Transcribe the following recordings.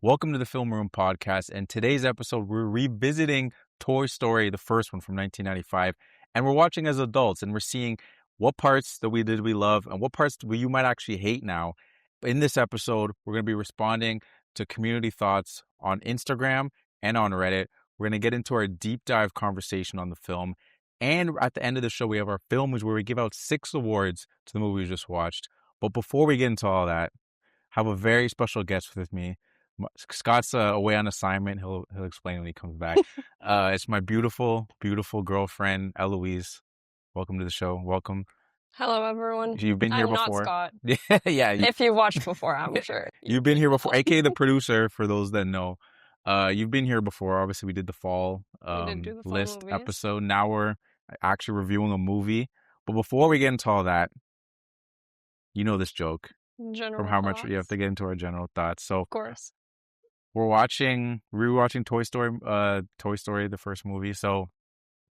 Welcome to the Film Room Podcast. And today's episode, we're revisiting Toy Story, the first one from 1995. And we're watching as adults and we're seeing what parts that we love and what parts you might actually hate now. In this episode, we're going to be responding to community thoughts on Instagram and on Reddit. We're going to get into our deep dive conversation on the film. And at the end of the show, we have our Filmmies where we give out 6 awards to the movie we just watched. But before we get into all that, I have a very special guest with me. Scott's away on assignment. He'll explain when he comes back. It's my beautiful, beautiful girlfriend, Eloise. Welcome to the show. Welcome. Hello, everyone. You've been here I'm before. Not Scott. Yeah. If you watched before, I'm sure. You've been here before, aka the producer, for those that know. You've been here before. Obviously, we did the fall list movies. episode. Now we're actually reviewing a movie. But before we get into all that, you know this joke. General from how thoughts? much you have to get into our general thoughts. So, of course, we're rewatching Toy Story, the first movie. So,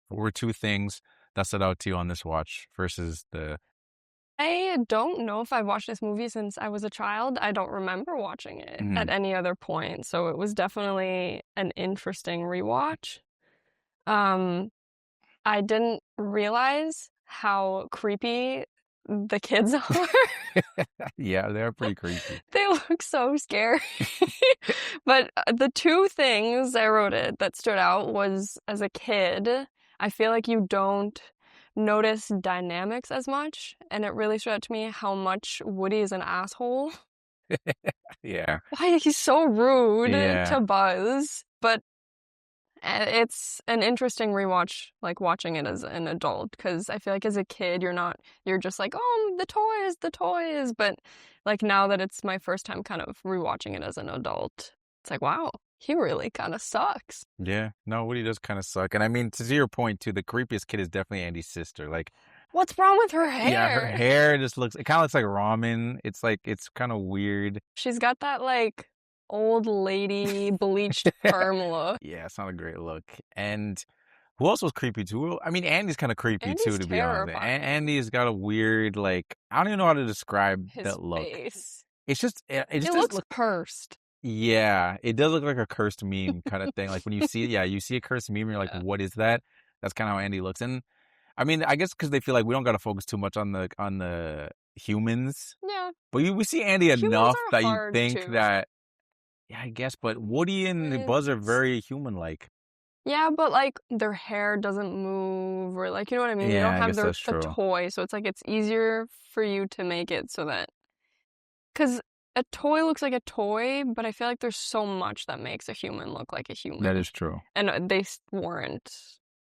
what were 2 things that stood out to you on this watch versus the... I don't know if I've watched this movie since I was a child. I don't remember watching it at any other point. So it was definitely an interesting rewatch. I didn't realize how creepy the kids are. Yeah, they're pretty creepy. They look so scary. But the 2 things I wrote it that stood out was, as a kid, I feel like you don't notice dynamics as much, and it really stood out to me how much Woody is an asshole. Yeah. Why he's so rude to Buzz, but it's an interesting rewatch, like watching it as an adult, because I feel like as a kid you're just like, oh, the toys, but like now that it's my first time kind of rewatching it as an adult, it's like, wow, he really kind of sucks. Yeah, no, Woody does kind of suck. And I mean, to your point too, the creepiest kid is definitely Andy's sister. Like, what's wrong with her hair? Yeah, her hair just it kind of looks like ramen. It's kind of weird. She's got that like old lady bleached perm look. Yeah, it's not a great look. And who else was creepy too? I mean, Andy's kind of creepy too, to be honest. Andy's got a weird, like, I don't even know how to describe that look. Face. It's just, it looks cursed. Yeah, it does look like a cursed meme kind of thing. Like when you see, you see a cursed meme, and you're like, what is that? That's kind of how Andy looks. And I mean, I guess because they feel like we don't got to focus too much on the humans. Yeah. But we see Andy enough that you think too. that. Yeah, I guess, but Woody and Buzz are very human-like. Yeah, but like their hair doesn't move, or like, you know what I mean? Yeah, you don't I have guess the toy, so it's like it's easier for you to make it so that, because a toy looks like a toy, but I feel like there's so much that makes a human look like a human. That is true. And they weren't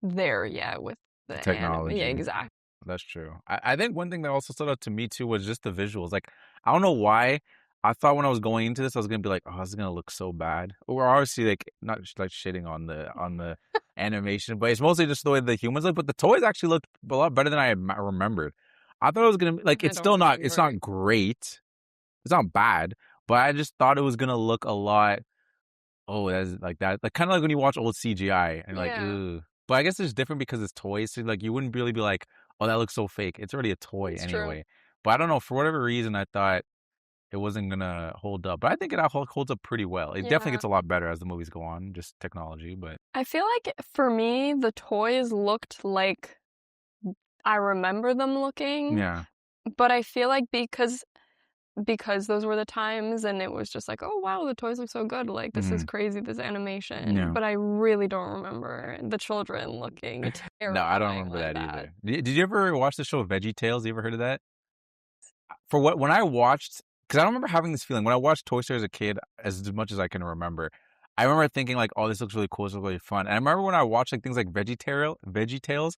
there yet with the technology. Yeah, exactly. That's true. I think one thing that also stood out to me too was just the visuals. Like, I don't know why. I thought when I was going into this, I was gonna be like, "Oh, this is gonna look so bad." We're obviously like not like shitting on the animation, but it's mostly just the way the humans look. But the toys actually looked a lot better than I remembered. I thought it was gonna like it's still not. It's not great. It's not bad, but I just thought it was gonna look a lot. Oh, that's like that. Like kind of like when you watch old CGI and like, ugh. But I guess it's different because it's toys. So like you wouldn't really be like, "Oh, that looks so fake." It's already a toy anyway. True. But I don't know, for whatever reason, I thought it wasn't gonna hold up, but I think it holds up pretty well. It definitely gets a lot better as the movies go on, just technology. But I feel like for me, the toys looked like I remember them looking. Yeah. But I feel like because those were the times, and it was just like, oh wow, the toys look so good. Like this is crazy, this animation. Yeah. But I really don't remember the children looking terrifying. No, I don't remember that either. Did you ever watch the show VeggieTales? You ever heard of that? When I watched. Because I don't remember having this feeling. When I watched Toy Story as a kid, as much as I can remember, I remember thinking like, oh, this looks really cool. This looks really fun. And I remember when I watched like things like VeggieTales,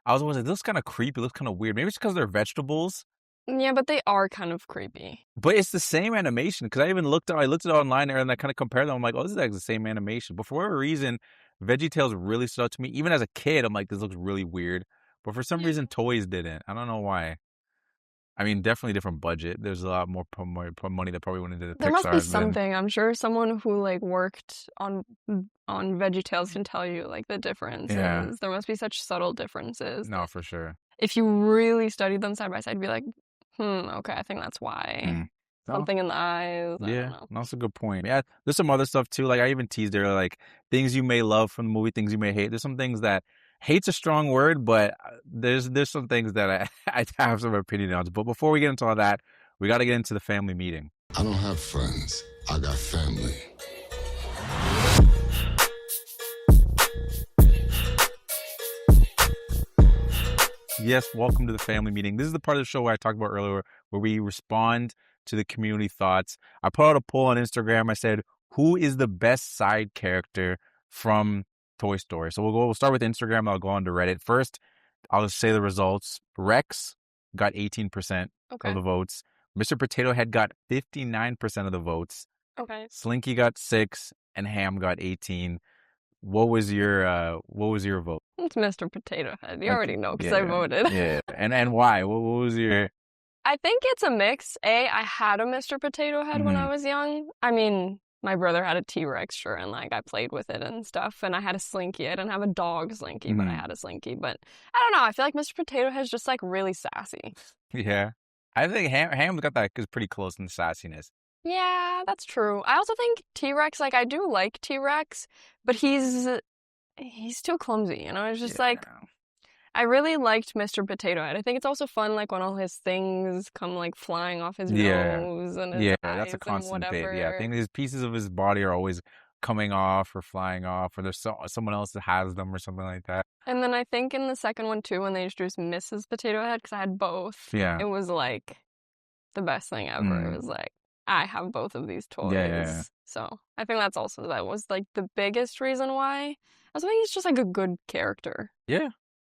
I was always like, this looks kind of creepy. It looks kind of weird. Maybe it's because they're vegetables. Yeah, but they are kind of creepy. But it's the same animation. Because I looked at it online and I kind of compared them. I'm like, oh, this is like the same animation. But for whatever reason, VeggieTales really stood out to me. Even as a kid, I'm like, this looks really weird. But for some reason, toys didn't. I don't know why. I mean, definitely different budget. There's a lot more money that probably went into the Pixar. There must be something. I'm sure someone who like worked on VeggieTales can tell you like the differences. Yeah. There must be such subtle differences. No, for sure. If you really studied them side by side, you'd be like, okay, I think that's why. something in the eyes. I Yeah, don't know. that's a good point. Yeah, there's some other stuff too. Like I even teased her, like things you may love from the movie, things you may hate. There's some things that hate's a strong word, but there's some things that I have some opinion on. But before we get into all that, we got to get into the family meeting. I don't have friends. I got family. Yes, welcome to the family meeting. This is the part of the show where I talked about earlier where we respond to the community thoughts. I put out a poll on Instagram. I said, who is the best side character from Toy Story? So we'll start with Instagram. I'll go on to Reddit. First, I'll just say the results. Rex got 18% of the votes. Mr. Potato Head got 59% of the votes. Okay. Slinky got 6 and Ham got 18. What was your vote? It's Mr. Potato Head. You already know because I voted. Yeah. And why? What was your... I think it's a mix. I had a Mr. Potato Head when I was young. I mean, my brother had a T-Rex, sure, and like I played with it and stuff. And I had a Slinky. I didn't have a dog Slinky, but I had a Slinky. But I don't know. I feel like Mr. Potato Head's just like really sassy. Yeah. I think Ham's got that pretty close in the sassiness. Yeah, that's true. I also think T-Rex, like I do like T-Rex, but he's too clumsy, you know? It's just like, I really liked Mr. Potato Head. I think it's also fun, like when all his things come like flying off his nose and his eyes that's a constant and bit. whatever. Yeah, I think his pieces of his body are always coming off or flying off, or there's someone else that has them or something like that. And then I think in the second one too, when they introduced Mrs. Potato Head, because I had both, it was like the best thing ever. It was like, I have both of these toys. Yeah. So I think that was like the biggest reason why. I think he's just like a good character. Yeah.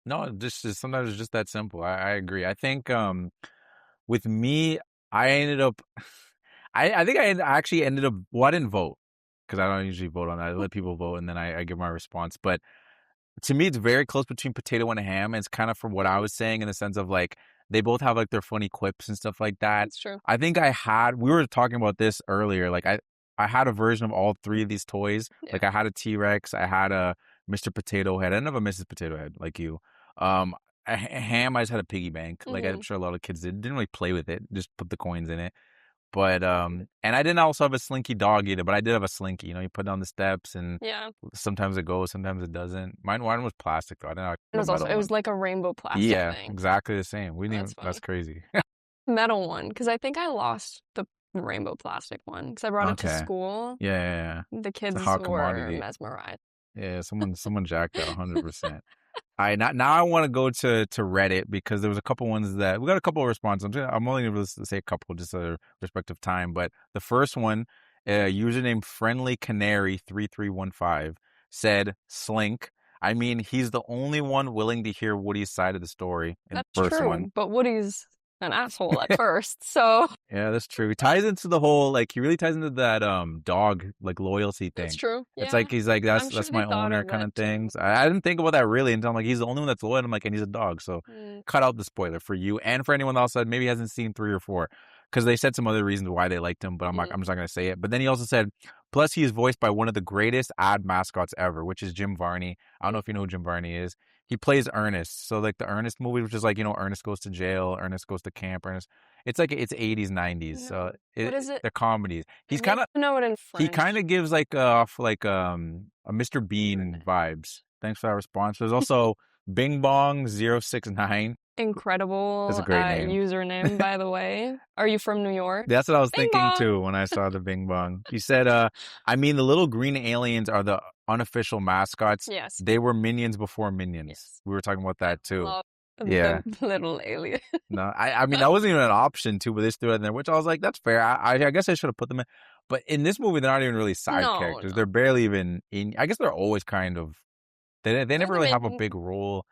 No, sometimes it's just that simple. I agree. I think with me, I ended up I think I actually ended up I didn't vote because I don't usually vote on that. I let people vote and then I give my response. But to me, it's very close between Potato and Ham. It's kind of from what I was saying in the sense of like they both have like their funny quips and stuff like that. That's true. I think we were talking about this earlier. Like I had a version of all three of these toys. Yeah. Like I had a T-Rex, I had a Mr. Potato Head, I didn't have a Mrs. Potato Head like you. Ham, I just had a piggy bank. Like I'm sure a lot of kids didn't really play with it, just put the coins in it. But and I didn't also have a Slinky dog either, but I did have a Slinky. You know, you put down the steps and sometimes it goes, sometimes it doesn't. Mine was plastic though. I didn't know. It was like a rainbow plastic thing. Yeah, exactly the same. That's crazy. Metal one, because I think I lost the rainbow plastic one because I brought it to school. Yeah. The kids were mesmerized. Yeah, someone jacked that 100%. All right, now I want to go to Reddit because there was a couple ones that we got a couple of responses. I'm only going to say a couple just a respective time, but the first one, username Friendly Canary 3315 said Slink. I mean, he's the only one willing to hear Woody's side of the story in the first one. But Woody's an asshole at first, so yeah, that's true. He ties into the whole he really ties into that dog loyalty thing. That's true. It's like he's like that's my owner kind of things. I didn't think about that really until I'm like he's the only one that's loyal. I'm like, and he's a dog, so cut out the spoiler for you and for anyone else that maybe hasn't seen 3 or 4 because they said some other reasons why they liked him, but I'm just not gonna say it. But then he also said, plus he is voiced by one of the greatest ad mascots ever, which is Jim Varney. I don't know if you know who Jim Varney is. He plays Ernest. So like the Ernest movie, which is like, you know, Ernest goes to jail, Ernest goes to camp, it's like it's 80s, 90s. So what is it? They're comedies. He's kind of know it in French. He kind of gives like off like a Mr. Bean vibes. Thanks for that response. There's also Bing Bong 069. Incredible. That's a great name. Username, by the way. Are you from New York? That's what I was thinking too when I saw the Bing Bong. He said, I mean, the little green aliens are the unofficial mascots. Yes. They were minions before Minions. Yes. We were talking about that too. The little alien. No, I mean, that wasn't even an option too, but they threw it in there, which I was like, that's fair. I guess I should have put them in. But in this movie, they're not even really side characters. No. They're barely even in. I guess they're always kind of. They never really have a big role.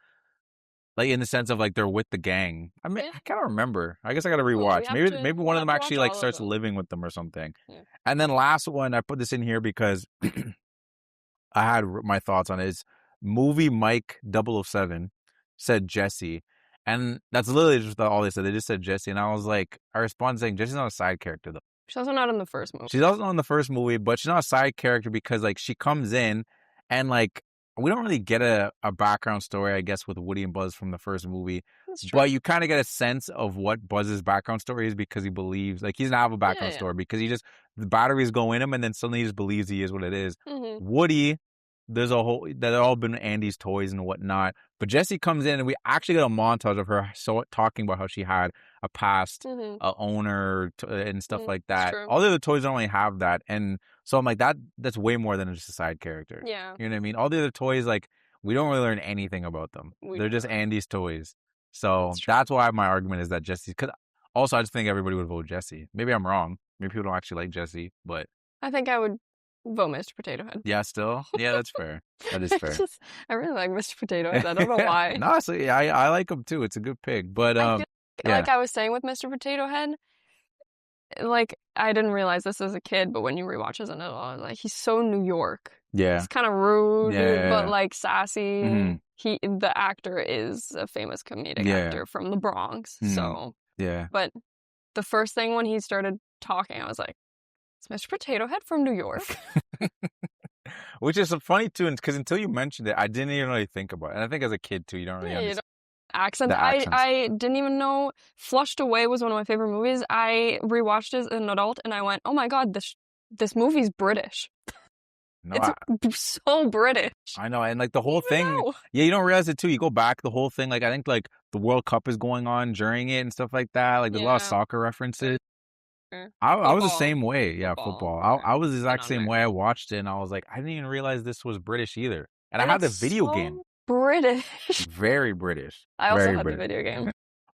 Like in the sense of like they're with the gang. I mean, I can't remember. I guess I got to rewatch. Maybe one of them actually like starts living with them or something. Yeah. And then last one, I put this in here because I had my thoughts on it. Is Movie Mike 007 said Jesse, and that's literally just all they said. They just said Jesse, and I was like, I responded saying Jesse's not a side character though. She's also not in the first movie. She's also not in the first movie, but she's not a side character because like she comes in and like we don't really get a background story, I guess, with Woody and Buzz from the first movie. That's true. But you kind of get a sense of what Buzz's background story is because he believes, like, he doesn't have a background story because the batteries go in him and then suddenly he just believes he is what it is. Mm-hmm. Woody, they've all been Andy's toys and whatnot. But Jessie comes in and we actually get a montage of her talking about how she had a past owner and stuff like that. All the other toys don't really have that. And so I'm like, that's way more than just a side character. Yeah. You know what I mean? All the other toys, like, we don't really learn anything about them. They're just Andy's toys. So that's why my argument is that Jessie, because also I just think everybody would vote Jessie. Maybe I'm wrong. Maybe people don't actually like Jessie, but I think I would vote Mr. Potato Head. Yeah, still? Yeah, that's fair. That is fair. I really like Mr. Potato Head. I don't know why. No, so yeah, I like him too. It's a good pick. But I feel like I was saying with Mr. Potato Head, like, I didn't realize this as a kid, but when you rewatch as an adult, like, he's so New York. Yeah. He's kind of rude, but like sassy. Mm-hmm. The actor is a famous comedic actor from the Bronx. Mm-hmm. So but the first thing when he started talking, I was like, "It's Mr. Potato Head from New York." Which is funny too, because until you mentioned it, I didn't even really think about it. And I think as a kid too, you don't really understand. Accents. I didn't even know Flushed Away was one of my favorite movies. I rewatched it as an adult and I went, "Oh my god, this movie's British." No, it's so British. I know, and like the whole thing, you don't realize it too. You go back, the whole thing, like I think like the World Cup is going on during it and stuff like that. Like there's a lot of soccer references. I was the same way. Yeah, football. I was the exact same way. I watched it and I was like, I didn't even realize this was British either. And I had the video game. British. Very British. I also had the video game.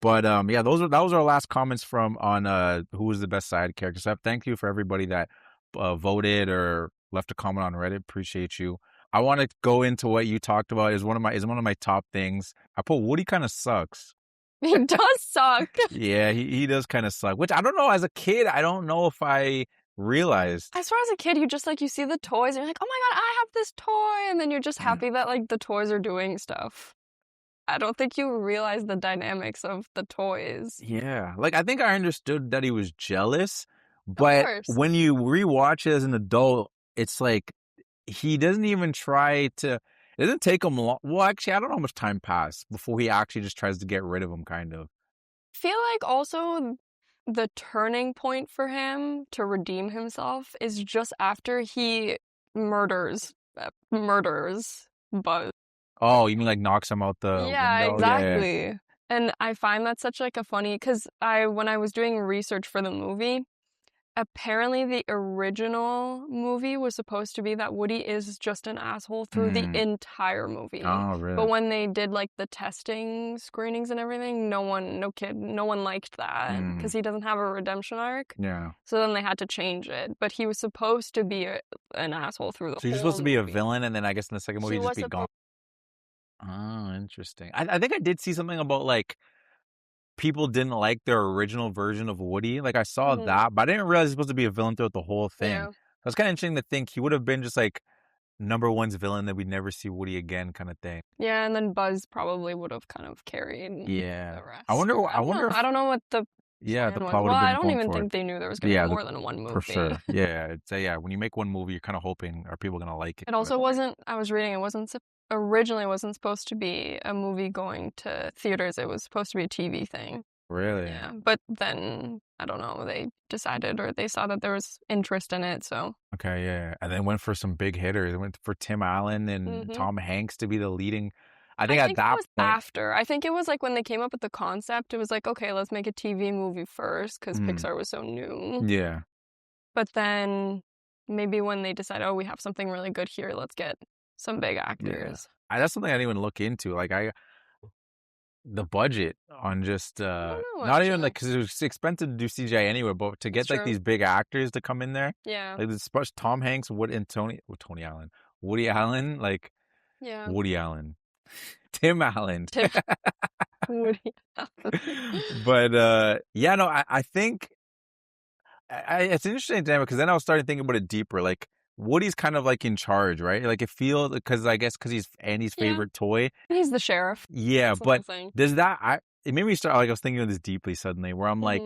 But that was our last comments on who was the best side character. So thank you for everybody that voted or left a comment on Reddit. Appreciate you. I want to go into what you talked about. Is one of my top things. I put Woody kind of sucks. He does suck. Yeah, he does kind of suck. Which I don't know. As a kid, I don't know if I realized. As far as a kid, you see the toys and you're like, oh my god, I have this toy, and then you're just happy that like the toys are doing stuff. I don't think you realize the dynamics of the toys. Yeah, like I think I understood that he was jealous, but when you rewatch it as an adult, it's like he doesn't even try to. It doesn't take him long. Well, actually, I don't know how much time passed before he actually just tries to get rid of him, kind of. I feel like also the turning point for him to redeem himself is just after he murders Buzz. Oh, you mean like knocks him out the window? Exactly. Yeah. And I find that such like a funny, because when I was doing research for the movie, apparently the original movie was supposed to be that Woody is just an asshole through the entire movie. Oh, really? But when they did like the testing screenings and everything, no one liked that because he doesn't have a redemption arc. Yeah. So then they had to change it. But he was supposed to be an asshole through the whole So he's supposed to be movie. a villain, and then I guess in the second movie he'd just be gone. Oh, interesting. I think I did see something about like people didn't like their original version of Woody. Like I saw that, but I didn't realize he's supposed to be a villain throughout the whole thing. Yeah. It's kind of interesting to think he would have been just like number one's villain that we'd never see Woody again kind of thing. Yeah, and then Buzz probably would have kind of carried the rest. I wonder I don't know what the the plot would have been. Well, I don't even think they knew there was going to be more than one movie. For sure. Yeah. When you make one movie, you're kind of hoping, are people going to like it? It also wasn't, I was reading, originally wasn't supposed to be a movie going to theaters. It was supposed to be a TV thing. Really? Yeah. But then, I don't know, they decided or they saw that there was interest in it, so. Okay, yeah. And then went for some big hitters. They went for Tim Allen and Tom Hanks to be the leading. I think at that it was point after. I think it was like when they came up with the concept, it was like, okay, let's make a TV movie first because Pixar was so new. Yeah. But then maybe when they decided, we have something really good here, let's get some big actors. Yeah. That's something I didn't even look into. Like the budget on just not even like, because it was expensive to do CGI anyway, but to get like these big actors to come in there, like this Tom Hanks, Tony Allen, Woody Allen, like Woody Allen, Tim Allen, Woody Allen. But I think it's interesting because then I was starting thinking about it deeper, like. Woody's kind of like in charge, right? Like it feels, because I guess because he's Andy's favorite toy. He's the sheriff. Yeah, but does that, it made me start, like I was thinking of this deeply suddenly, where I'm like,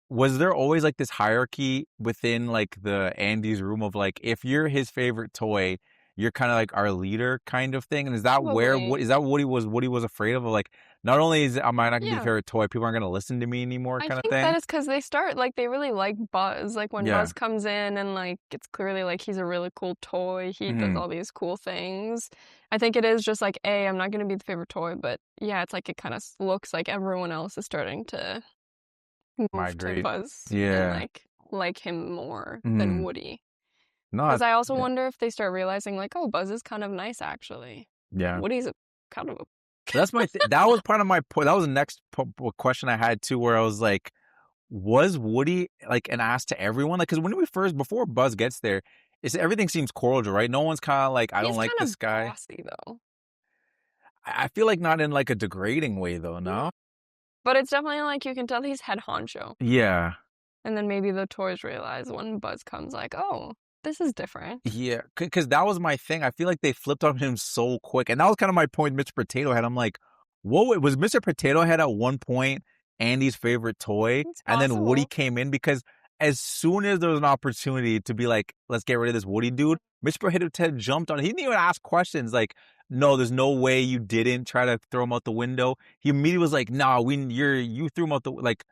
was there always like this hierarchy within like the Andy's room of like, if you're his favorite toy, you're kind of like our leader kind of thing. And is that Probably. is that what Woody was afraid of? Like, not only am I not gonna be the favorite toy, people aren't gonna listen to me anymore, kind of thing. I think that is because they start like they really like Buzz. Like when Buzz comes in and like it's clearly like he's a really cool toy. He does all these cool things. I think it is just like I'm not gonna be the favorite toy, but yeah, it's like it kind of looks like everyone else is starting to move to Buzz and like him more than Woody. Because I also wonder if they start realizing like, oh, Buzz is kind of nice actually. Yeah. Woody's kind of a that's my that was part of my point. That was the next question I had too, where I was like, was Woody like an ass to everyone? Like, because before Buzz gets there, everything seems cordial, right? No one's kind of like, I don't like this guy. Bossy, though. I feel like not in like a degrading way though, no? But it's definitely like you can tell he's head honcho. Yeah. And then maybe the toys realize when Buzz comes like, oh, this is different. Yeah, because that was my thing. I feel like they flipped on him so quick. And that was kind of my point, Mr. Potato Head. I'm like, whoa, was Mr. Potato Head at one point Andy's favorite toy? And then Woody came in? Because as soon as there was an opportunity to be like, let's get rid of this Woody dude, Mr. Potato Head jumped on it. He didn't even ask questions like, no, there's no way you didn't try to throw him out the window. He immediately was like, no, you threw him out the, like,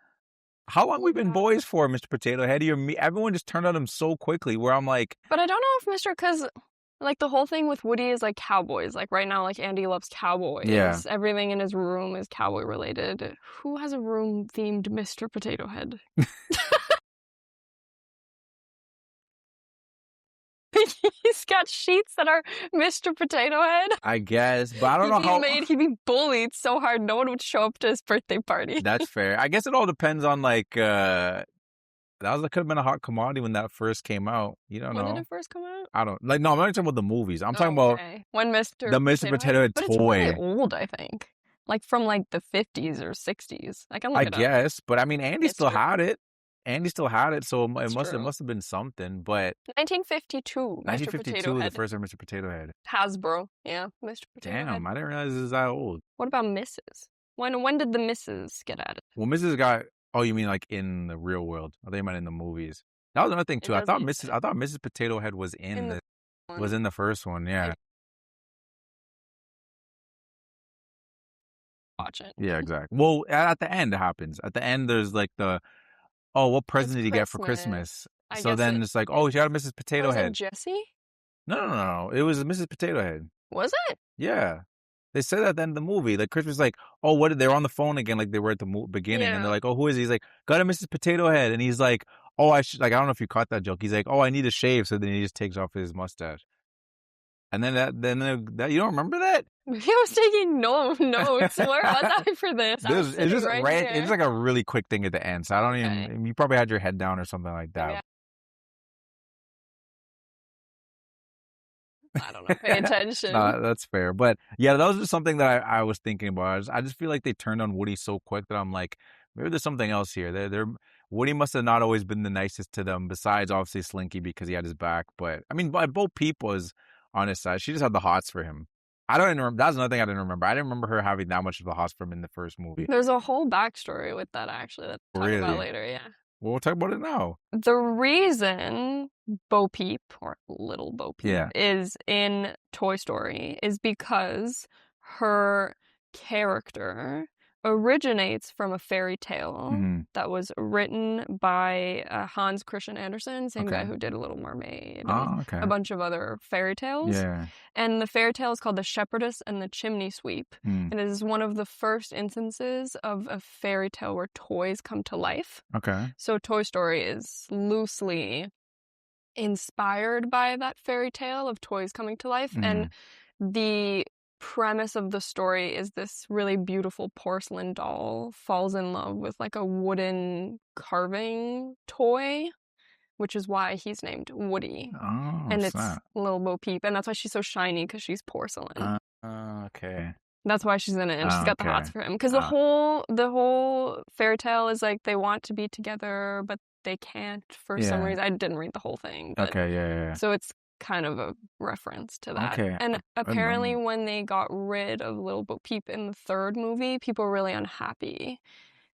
how long we been boys for, Mr. Potato Head? Everyone just turned on him so quickly where I'm like... But I don't know if because like the whole thing with Woody is like cowboys. Like right now, like Andy loves cowboys. Yeah. Everything in his room is cowboy related. Who has a room themed Mr. Potato Head? He's got sheets that are Mr. Potato Head. I guess, but I don't know how... He'd be bullied so hard no one would show up to his birthday party. That's fair. I guess it all depends on like... that could have been a hot commodity when that first came out. You don't know. When did it first come out? I don't... Like, no, I'm not talking about the movies. I'm talking about... When the Mr. Potato Head toy. But it's really old, I think. Like from like the 50s or 60s. I can look it up. I guess, but I mean, Andy still had it. Andy still had it, so it must have been something, but... 1952, 1952, the first Mr. Potato Head. Hasbro, yeah, Mr. Potato Head. Damn, I didn't realize it was that old. What about Mrs.? When did the Mrs. get added? Well, Mrs. got... Oh, you mean like in the real world? I think you meant in the movies. That was another thing, too. I thought Mrs. Potato Head was in the first one, yeah. Watch it. Yeah, exactly. Well, at the end it happens. At the end, there's like the... Oh, what present did he get for Christmas? So then it's like, oh, she got a Mrs. Potato Head. Was it Jessie? No. It was Mrs. Potato Head. Was it? Yeah. They said that at the end of the movie. Like, Chris was like, oh, what? They're on the phone again, like they were at the beginning. And they're like, oh, who is he? He's like, got a Mrs. Potato Head. And he's like, oh, I don't know if you caught that joke. He's like, oh, I need a shave. So then he just takes off his mustache. And then that you don't remember that? I was taking notes. Where was I for this? It's just it's like a really quick thing at the end. So I don't even. You probably had your head down or something like that. Yeah. I don't know. Pay attention. No, that's fair. But yeah, that was just something that I was thinking about. I just feel like they turned on Woody so quick that I'm like, maybe there's something else here. Woody must have not always been the nicest to them. Besides, obviously, Slinky because he had his back. But I mean, Bo Peep was on his side. She just had the hots for him. I don't remember. That's another thing I didn't remember. I didn't remember her having that much of the hots for him in the first movie. There's a whole backstory with that, actually, that we'll talk about later, yeah. Well, we'll talk about it now. The reason Bo Peep, or Little Bo Peep, is in Toy Story is because her character originates from a fairy tale that was written by Hans Christian Andersen, same guy who did Little Mermaid, and a bunch of other fairy tales. Yeah. And the fairy tale is called The Shepherdess and the Chimney Sweep. And it is one of the first instances of a fairy tale where toys come to life. Okay. So Toy Story is loosely inspired by that fairy tale of toys coming to life. And the premise of the story is this really beautiful porcelain doll falls in love with like a wooden carving toy, which is why he's named Woody. Oh, and it's Little Bo Peep, and that's why she's so shiny, because she's porcelain. Okay. That's why she's in it, and she's got the hots for him. Because the whole fairy tale is like they want to be together, but they can't for some reason. I didn't read the whole thing. But, yeah. So it's kind of a reference to that. Okay. And apparently when they got rid of Little Bo Peep in the third movie, people were really unhappy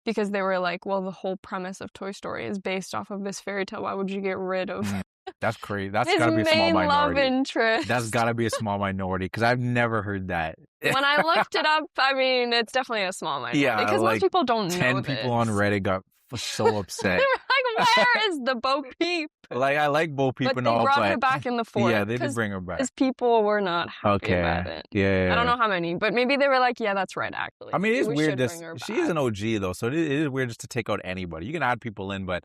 because they were like, well, the whole premise of Toy Story is based off of this fairy tale. Why would you get rid of That's crazy. That's His gotta be a small main love minority. interest. That's gotta be a small minority because I've never heard that. When I looked it up, I mean, it's definitely a small minority. Yeah, because like most people don't know 10 people on Reddit got so upset. They were like, where is the Bo Peep? Like, I like Bo Peep But and they all, brought but her back in the fourth. yeah, they did bring her back. Because people were not happy about it. Yeah. I don't know how many, but maybe they were like, yeah, that's right, actually. I mean, it's we weird. She is an back. OG, though, so it is weird just to take out anybody. You can add people in, but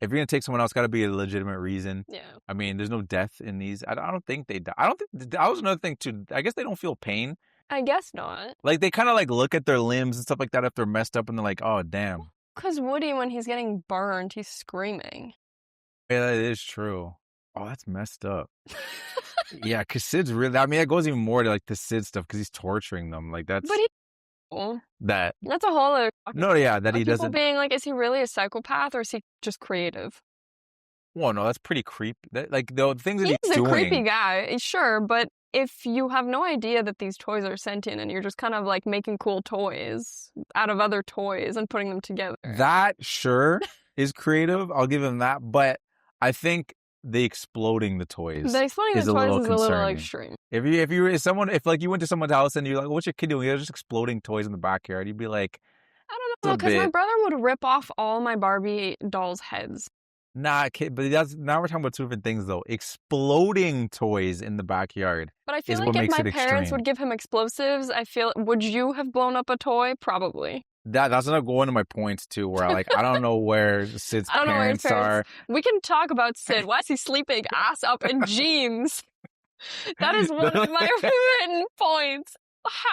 if you're going to take someone else, got to be a legitimate reason. Yeah. I mean, there's no death in these. I don't think they die. I don't think that was another thing, too. I guess they don't feel pain. I guess not. Like, they kind of, like, look at their limbs and stuff like that if they're messed up, and they're like, oh, damn. Because Woody, when he's getting burned, he's screaming. Yeah, that is true. Oh, that's messed up. Yeah, because Sid's really... I mean, it goes even more to, like, the Sid stuff, because he's torturing them. Like, that's... But that's a whole other... No, yeah, that he people doesn't... being like, is he really a psychopath, or is he just creative? Well, no, that's pretty creepy. Like, the things that he's doing... He's a creepy guy, sure, but if you have no idea that these toys are sentient and you're just kind of, like, making cool toys out of other toys and putting them together... That, sure, is creative. I'll give him that, but I think the exploding the toys is a little extreme. If you went to someone's house and you're like, what's your kid doing? They're just exploding toys in the backyard. You'd be like, I don't know, because my brother would rip off all my Barbie dolls' heads. Nah, kid, but now we're talking about two different things, though. Exploding toys in the backyard. But I feel like if my parents would give him explosives, would you have blown up a toy? Probably. That's not going to my points too, where I don't know where Sid's parents are. We can talk about Sid. Why is he sleeping ass up in jeans? That is one of my written points.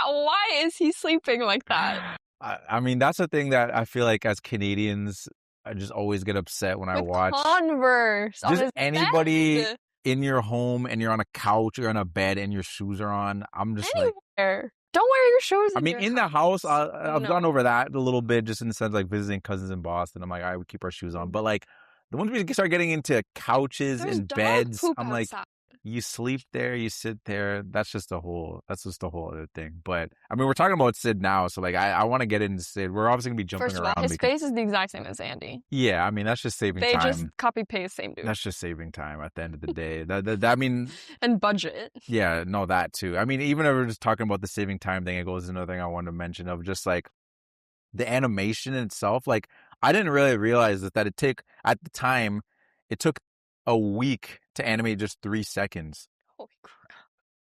Why is he sleeping like that? I mean, that's the thing that I feel like as Canadians, I just always get upset when I watch Converse. Just anybody in your home and you're on a couch or on a bed and your shoes are on. I'm just anywhere. Don't wear your shoes. I mean, in the house, I've gone over that a little bit, just in the sense of, like, visiting cousins in Boston. I'm like, I would keep our shoes on. But, like, the ones we start getting into couches and beds, I'm like, you sleep there, you sit there. That's just a whole other thing. But I mean, we're talking about Sid now, so like I want to get into Sid. We're obviously gonna be jumping around. His face is the exact same as Andy. Yeah, I mean that's just saving time. They just copy paste same dude. That's just saving time at the end of the day. that I mean, and budget. Yeah, no, that too. I mean, even if we're just talking about the saving time thing, it goes to another thing I wanted to mention of just like the animation in itself. Like I didn't really realize that it took a week to animate just 3 seconds. Holy crap.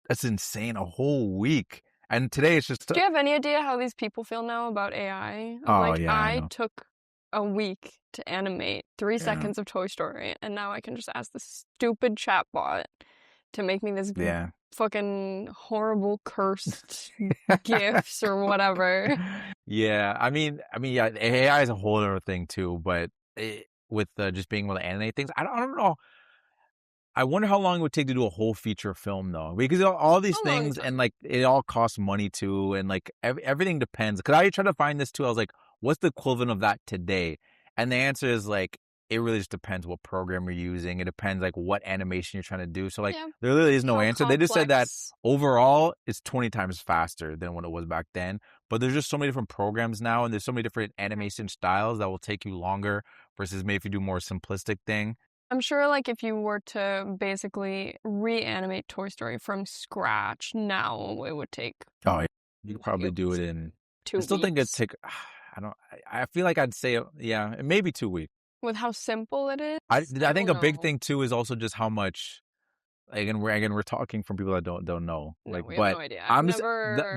That's insane. A whole week. And today it's just... Do you have any idea how these people feel now about AI? I took a week to animate 3 seconds of Toy Story, and now I can just ask this stupid chatbot to make me this fucking horrible cursed gifs or whatever. Yeah, I mean, yeah, AI is a whole other thing too, but with just being able to animate things, I don't know. I wonder how long it would take to do a whole feature film, though, because all these things and like it all costs money too, and like everything depends. Because I tried to find this too. I was like, what's the equivalent of that today? And the answer is like it really just depends what program you're using. It depends like what animation you're trying to do. So like there really is no answer. They just said that overall it's 20 times faster than what it was back then. But there's just so many different programs now, and there's so many different animation styles that will take you longer versus maybe if you do more simplistic thing. I'm sure, like, if you were to basically reanimate Toy Story from scratch now, it would take... Oh, yeah. You could probably do it in... 2 weeks. I still think it'd take... I feel like I'd say, maybe 2 weeks. With how simple it is? I think a big thing, too, is also just how much... Again, we're talking from people that don't know. No, we have no idea.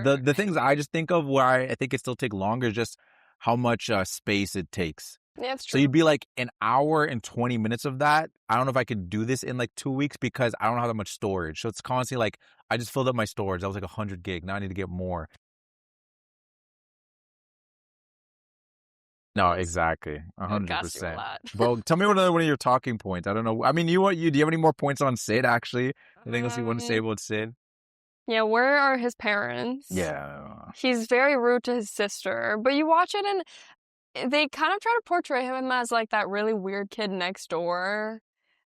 The things I just think of where I think it still take longer is just how much space it takes. Yeah, that's true. So you'd be like an hour and 20 minutes of that. I don't know if I could do this in like 2 weeks because I don't have that much storage. So it's constantly like, I just filled up my storage. That was like 100 gig. Now I need to get more. No, exactly. 100%. Well, tell me one of your talking points. I don't know. I mean, do you have any more points on Sid, actually? Anything else you want to say about Sid? Yeah, where are his parents? Yeah. He's very rude to his sister. But you watch it and they kind of try to portray him as like that really weird kid next door.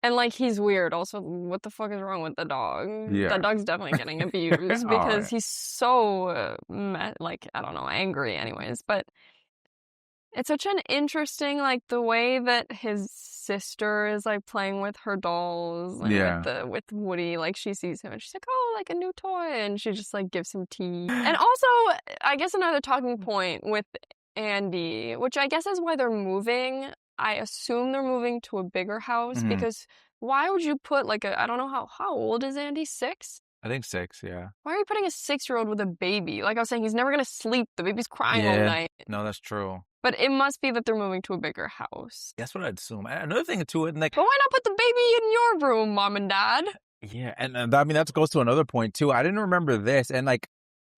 And like he's weird. Also, what the fuck is wrong with the dog? Yeah. That dog's definitely getting abused because he's so, I don't know, angry anyways. But It's such an interesting, like, the way that his sister is, like, playing with her dolls and with Woody, like, she sees him and she's like, "Oh, like a new toy," and she just, like, gives him tea. And also, I guess another talking point with Andy, which I guess is why they're moving. I assume they're moving to a bigger house because why would you put, like, I don't know, how old is Andy? 6? I think 6, yeah. Why are you putting a 6-year-old with a baby? Like I was saying, he's never gonna sleep. The baby's crying all night. No, that's true. But it must be that they're moving to a bigger house. That's what I'd assume. Another thing too, like, but why not put the baby in your room, Mom and Dad? Yeah, and I mean that goes to another point too. I didn't remember this, and like,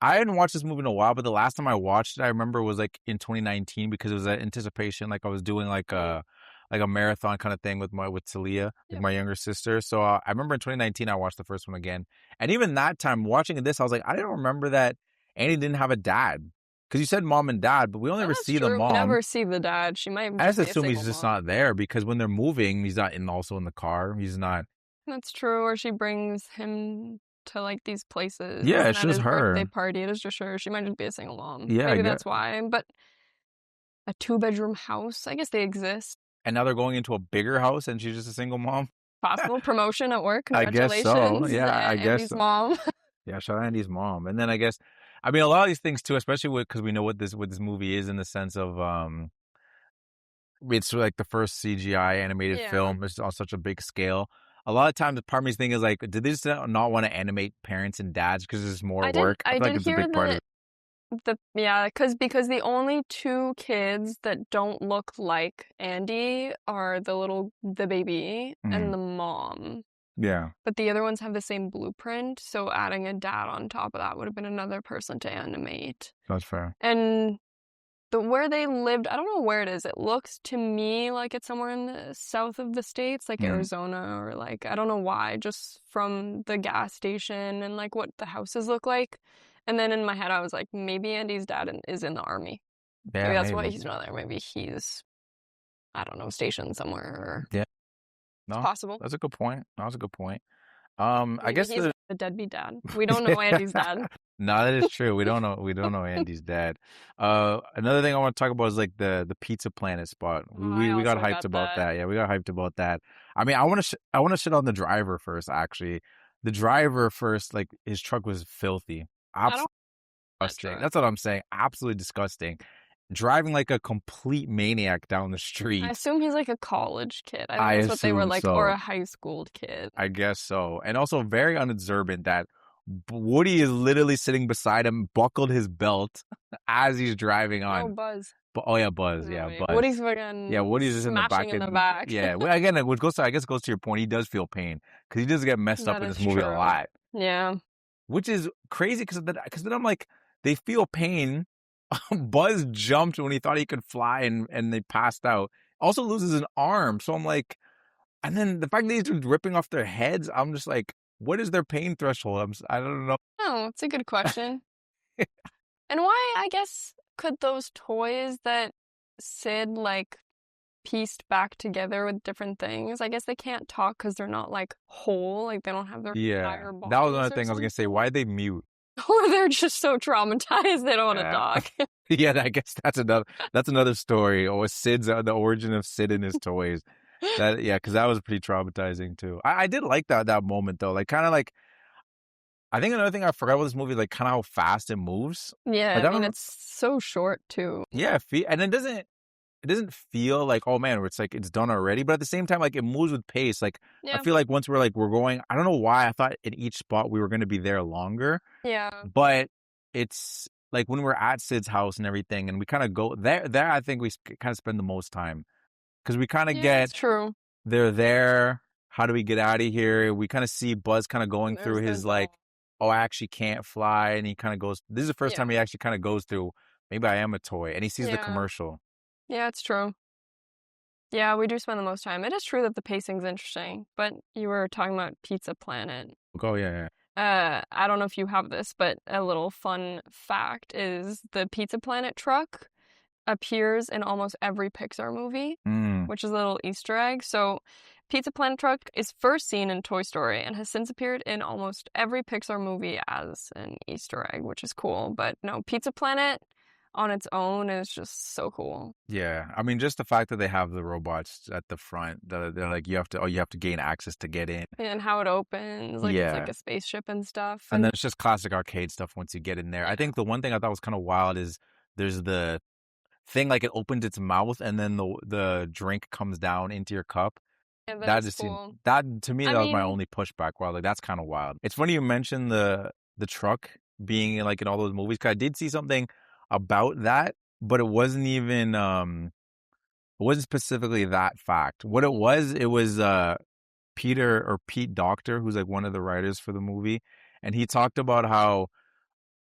I hadn't watched this movie in a while, but the last time I watched it, I remember was like in 2019 because it was an anticipation. Like I was doing like a marathon kind of thing with Talia, like my younger sister. So I remember in 2019 I watched the first one again, and even that time watching this, I was like, I didn't remember that Annie didn't have a dad. Because you said mom and dad, but we only ever see the mom. We never see the dad. She might. I just assume he's just not there because when they're moving, he's not also in the car. He's not. That's true. Or she brings him to like these places. Yeah, it's just her. Birthday party. It is just her. She might just be a single mom. Yeah, maybe that's why. But a 2-bedroom house. I guess they exist. And now they're going into a bigger house, and she's just a single mom. Possible promotion at work. Congratulations. I guess so. Yeah, I guess. Andy's mom. Yeah, shout out Andy's mom. And then I guess, I mean, a lot of these things too, especially because we know what this movie is in the sense of, it's like the first CGI animated film. It's on such a big scale. A lot of times, part of me thinking is like, did they just not want to animate parents and dads because there's more work? I feel like it's a big part of it. Because the only 2 kids that don't look like Andy are the baby and the mom. Yeah. But the other ones have the same blueprint, so adding a dad on top of that would have been another person to animate. That's fair. And where they lived, I don't know where it is. It looks to me like it's somewhere in the south of the States, like Arizona or like, I don't know why, just from the gas station and like what the houses look like. And then in my head, I was like, maybe Andy's dad is in the army. Yeah, maybe that's why he's not there. Maybe he's, I don't know, stationed somewhere. Yeah. No, it's possible. That's a good point. Maybe I guess he's a deadbeat dad. We don't know Andy's dad. No, that is true. We don't know Andy's dad. Another thing I want to talk about is like the Pizza Planet spot. We got hyped about that. Yeah, we got hyped about that. I mean, I want to shit on the driver first. Actually, the driver first, like his truck was filthy. Absolutely disgusting. That's what I'm saying. Absolutely disgusting. Driving like a complete maniac down the street. I assume he's like a college kid. I think that's what they were like, or a high school kid. I guess so. And also very unobservant that Woody is literally sitting beside him, buckled his belt as he's driving on. Oh, Buzz. Buzz. No, yeah, wait. Buzz. Woody's fucking Woody's just in the back. Yeah. Well, again, it goes to your point. He does feel pain because he does get messed up in this movie a lot. Yeah. Which is crazy because then I'm like, they feel pain. Buzz jumped when he thought he could fly and they passed out. Also loses an arm. So I'm like, and then the fact that he's just ripping off their heads, I'm just like, what is their pain threshold? I don't know. Oh, it's a good question. And why, I guess, could those toys that Sid like pieced back together with different things, I guess they can't talk because they're not like whole, like they don't have their entire bodies. That was another thing I was gonna say. Why they mute? Or they're just so traumatized they don't want to talk. Yeah, I guess that's another story. Or the origin of Sid and his toys. Because that was pretty traumatizing too. I did like that moment though. Like kind of like, I think another thing I forgot about this movie, like kind of how fast it moves. Yeah, like, I mean it's so short too. Yeah, and it doesn't feel like, oh man, it's like it's done already. But at the same time, like it moves with pace. Like I feel like once we're going, I don't know why I thought in each spot we were going to be there longer. Yeah. But it's like when we're at Sid's house and everything, and we kind of go there. I think we kind of spend the most time because we kind of get. That's true. They're there. How do we get out of here? We kind of see Buzz kind of going through his like, oh, I actually can't fly, and he kind of goes. This is the first time he actually kind of goes through. Maybe I am a toy, and he sees the commercial. Yeah, it's true. Yeah, we do spend the most time. It is true that the pacing's interesting, but you were talking about Pizza Planet. Oh, yeah. I don't know if you have this, but a little fun fact is the Pizza Planet truck appears in almost every Pixar movie, which is a little Easter egg. So Pizza Planet truck is first seen in Toy Story and has since appeared in almost every Pixar movie as an Easter egg, which is cool. But no, Pizza Planet, on its own is just so cool. Yeah, I mean, just the fact that they have the robots at the front, they're like you have to gain access to get in. And how it opens, like it's like a spaceship and stuff. And then it's just classic arcade stuff once you get in there. I think the one thing I thought was kind of wild is there's the thing like it opens its mouth and then the drink comes down into your cup. Yeah, that just cool. That to me, that was my only pushback. Wow, like that's kind of wild. It's funny you mentioned the truck being like in all those movies, because I did see something about that, but it wasn't even it wasn't specifically that fact. What it was Pete Docter, who's like one of the writers for the movie, and he talked about how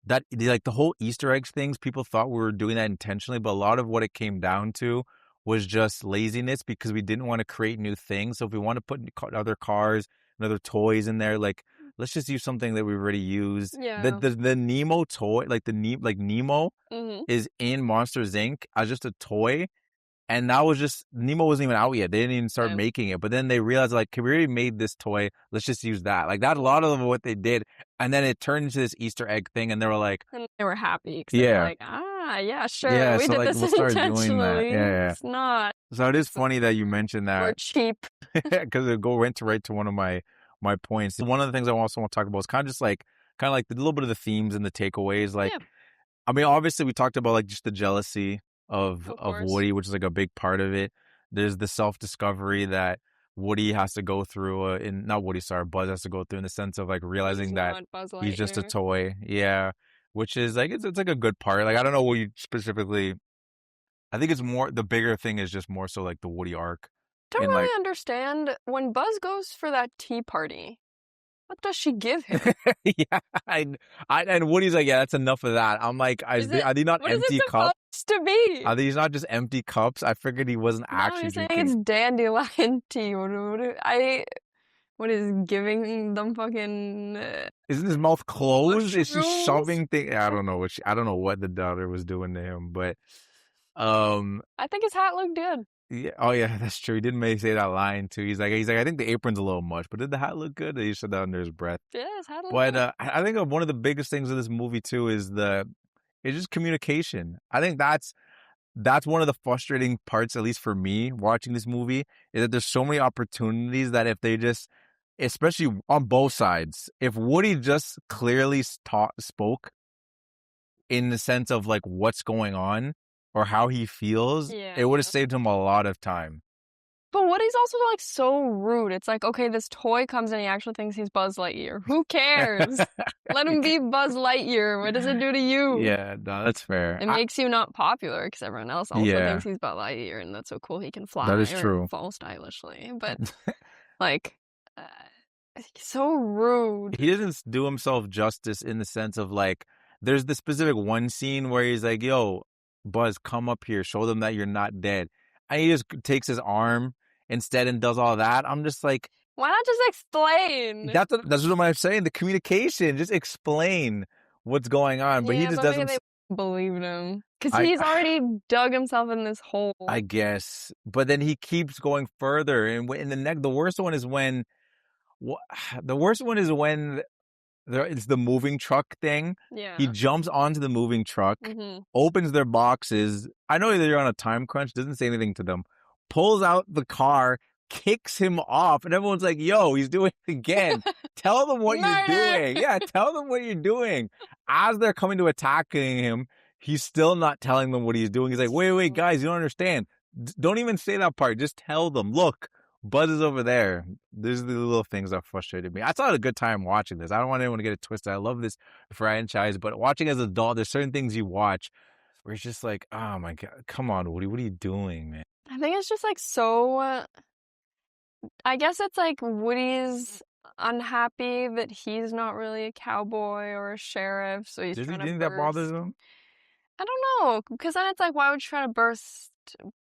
that like the whole Easter eggs things, people thought we were doing that intentionally, but a lot of what it came down to was just laziness, because we didn't want to create new things. So if we want to put other cars and other toys in there, like let's just use something that we already used. Yeah. The Nemo toy, like Nemo is in Monsters Inc. as just a toy. And that was just, Nemo wasn't even out yet. They didn't even start making it. But then they realized, like, we already made this toy. Let's just use that. Like, that's a lot of what they did. And then it turned into this Easter egg thing. And they were like... And they were happy. Because they were like, yeah, sure. Yeah, we so did like, this we'll start intentionally. doing that. Yeah. It's not. So it is funny that you mentioned that. We're cheap. Because it went right to one of my points. One of the things I also want to talk about is kind of like the little bit of the themes and the takeaways. Like, I mean, obviously we talked about like just the jealousy of Woody, which is like a big part of it. There's the self-discovery that Woody has to go through, Buzz has to go through, in the sense of like realizing that he's just a toy. Yeah. Which is like, it's like a good part. Like, I don't know what you specifically, I think it's more, the bigger thing is just more so like the Woody arc. Don't really understand, when Buzz goes for that tea party, what does she give him? Yeah, and Woody's like, yeah, that's enough of that. I'm like, are they not empty cups? To be? Are these not just empty cups? I figured he wasn't actually drinking. It's dandelion tea. What is giving them fucking? Isn't his mouth closed? Mushrooms? Is she shoving things? I don't know what the daughter was doing to him, but I think his hat looked good. Yeah. Oh yeah, that's true. He didn't say that line too. He's like, I think the apron's a little much, but did the hat look good? He said that under his breath. Yeah, his hat looked good. I think one of the biggest things of this movie too is it's just communication. I think that's one of the frustrating parts, at least for me, watching this movie, is that there's so many opportunities that if they just, especially on both sides, if Woody just clearly spoke in the sense of like what's going on or how he feels, it would have saved him a lot of time. But Woody's also like so rude. It's like, okay, this toy comes and he actually thinks he's Buzz Lightyear. Who cares? Let him be Buzz Lightyear. What does it do to you? Yeah, no, that's fair. It makes you not popular because everyone else also thinks he's Buzz Lightyear, and that's so cool he can fly. That is true. Fall stylishly, but like, so rude. He doesn't do himself justice in the sense of like, there's the specific one scene where he's like, "Yo, Buzz, come up here, show them that you're not dead," and he just takes his arm instead and does all that. I'm just like, why not just explain? That's what I'm saying. The communication, just explain what's going on. But he just doesn't. They believed him because he's already dug himself in this hole. I guess, but then he keeps going further, and in the worst one is when it's the moving truck thing. Yeah. He jumps onto the moving truck, opens their boxes. I know they're on a time crunch, doesn't say anything to them, pulls out the car, kicks him off, and everyone's like, yo, he's doing it again. Tell them what you're doing. Yeah, tell them what you're doing. As they're coming to attacking him, he's still not telling them what he's doing. He's like, wait, guys, you don't understand. Don't even say that part. Just tell them, look, Buzz is over there. These are the little things that frustrated me. I still had a good time watching this. I don't want anyone to get it twisted. I love this franchise, but watching as an adult, there's certain things you watch where it's just like, oh my God, come on, Woody, what are you doing, man? I think it's just like so, I guess it's like Woody's unhappy that he's not really a cowboy or a sheriff, so he's trying to burst. Do you think that bothers him? I don't know, because then it's like, why would you try to burst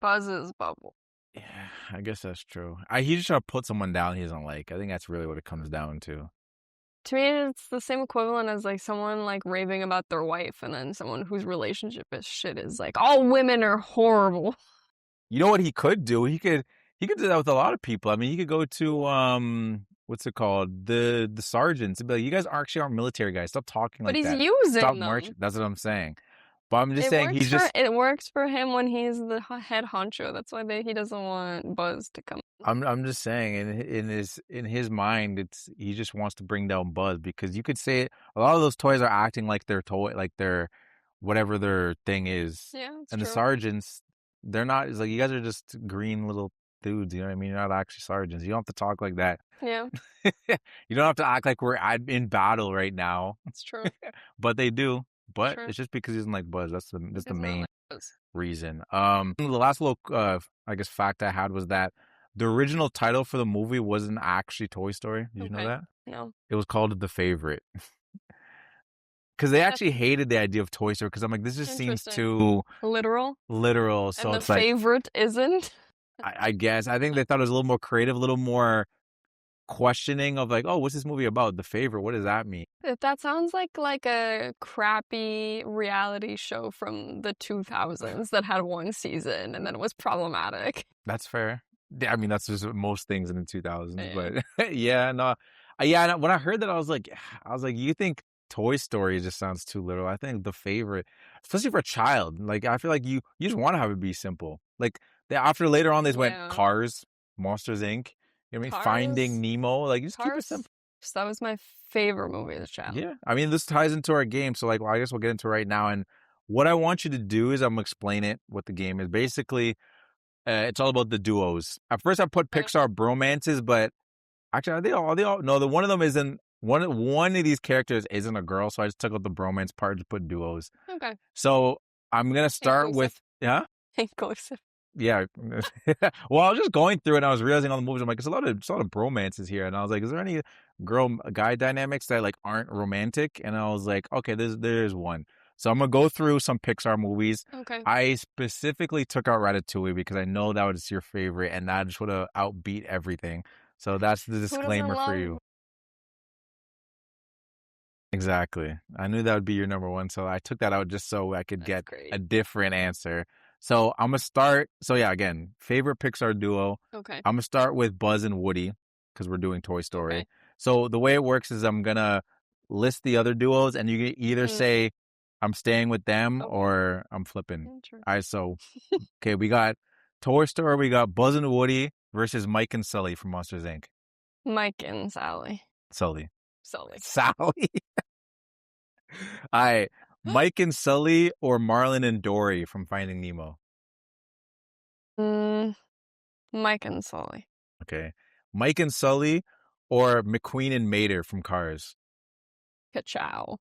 Buzz's bubble? Yeah, I guess that's true. He's just trying to put someone down he doesn't like. I think that's really what it comes down to. To me, it's the same equivalent as like someone like raving about their wife, and then someone whose relationship is shit is like, all women are horrible. You know what he could do? He could do that with a lot of people. I mean, he could go to what's it called? The sergeants and be like, you guys actually aren't military guys. Stop talking like that. But he's using them. That's what I'm saying. But I'm just saying it works for him when he's the head honcho. That's why he doesn't want Buzz to come. I'm just saying in his mind, he just wants to bring down Buzz, because you could say a lot of those toys are acting like their toy, like their whatever their thing is. Yeah, that's and true. The sergeants, they're not. It's like, you guys are just green little dudes. You know what I mean? You're not actually sergeants. You don't have to talk like that. Yeah. You don't have to act like we're in battle right now. That's true. But they do. But it's just because he doesn't like Buzz. That's the main reason. The last little I guess fact I had was that the original title for the movie wasn't actually Toy Story. Did you know that? No. It was called The Favorite. Because they actually hated the idea of Toy Story, because I'm like, this just seems too literal. So and it's the like, favorite isn't. I guess. I think they thought it was a little more creative, a little more questioning of like, oh, what's this movie about? The Favorite. What does that mean? That sounds like a crappy reality show from the 2000s that had one season and then it was problematic. That's fair. I mean, that's just most things in the 2000s. But yeah, no. When I heard that, I was like, you think Toy Story just sounds too literal. I think The Favorite, especially for a child, like, I feel like you just want to have it be simple. Like, after later on, they went Cars, Monsters, Inc. You know what I mean? Finding Nemo. Like, just keep it simple. That was my favorite movie as a child. Yeah. I mean, this ties into our game. So, like, well, I guess we'll get into it right now. And what I want you to do is I'm going to explain it, what the game is. Basically, it's all about the duos. At first, I put Pixar bromances, but actually, they all no. The one of them isn't one of these characters isn't a girl, so I just took out the bromance part to put duos. Okay. So I'm gonna start with inclusive. Yeah. Well, I was just going through it and I was realizing all the movies. I'm like, there's a lot of bromances here, and I was like, is there any girl-guy dynamics that like aren't romantic? And I was like, okay, there's one. So I'm gonna go through some Pixar movies. Okay. I specifically took out Ratatouille because I know that was your favorite, and that just would have outbeat everything. So that's the disclaimer for you. Exactly. I knew that would be your number one, so I took that out just so I could get a different answer. So I'm gonna start. So yeah, again, favorite Pixar duo. Okay. I'm gonna start with Buzz and Woody because we're doing Toy Story. Okay. So the way it works is I'm gonna list the other duos, and you can either say I'm staying with them or I'm flipping. All right. So okay, we got Toy Story. We got Buzz and Woody versus Mike and Sully from Monsters Inc. Mike and Sally. Sally. All right. Mike and Sully or Marlin and Dory from Finding Nemo? Mike and Sully. Okay. Mike and Sully or McQueen and Mater from Cars? Ka-chow.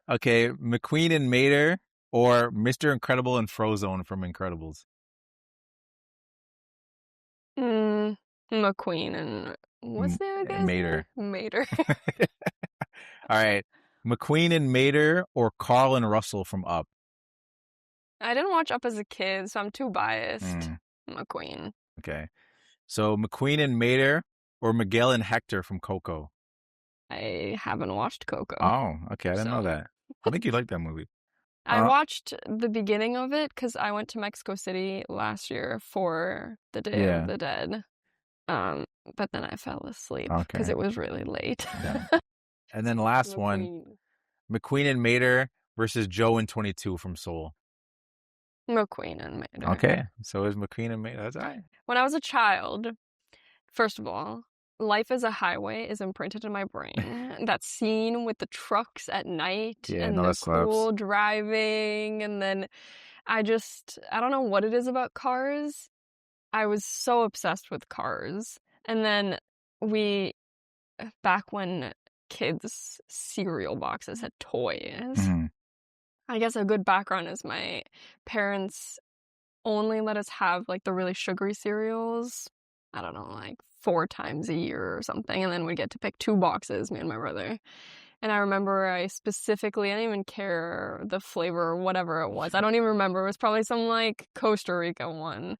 Okay. McQueen and Mater or Mr. Incredible and Frozone from Incredibles? McQueen and what's the other guy's Mater. name? Mater. All right. McQueen and Mater or Carl and Russell from Up? I didn't watch Up as a kid, so I'm too biased. McQueen. Okay. So McQueen and Mater or Miguel and Hector from Coco? I haven't watched Coco. Oh, okay. I didn't know that. I think you like that movie. I watched the beginning of it because I went to Mexico City last year for the Day of the Dead. But then I fell asleep because it was really late. Yeah. And then last one, McQueen and Mater versus Joe and 22 from Soul. McQueen and Mater. Okay, so is McQueen and Mater. That's all right. When I was a child, first of all, Life is a Highway is imprinted in my brain. That scene with the trucks at night and the school driving, and then I don't know what it is about cars. I was so obsessed with cars. And then back when kids' cereal boxes had toys, I guess a good background is my parents only let us have like the really sugary cereals, I don't know, like 4 times a year or something. And then we'd get to pick 2 boxes, me and my brother. And I remember I didn't even care the flavor or whatever it was. I don't even remember. It was probably some like Costa Rica one.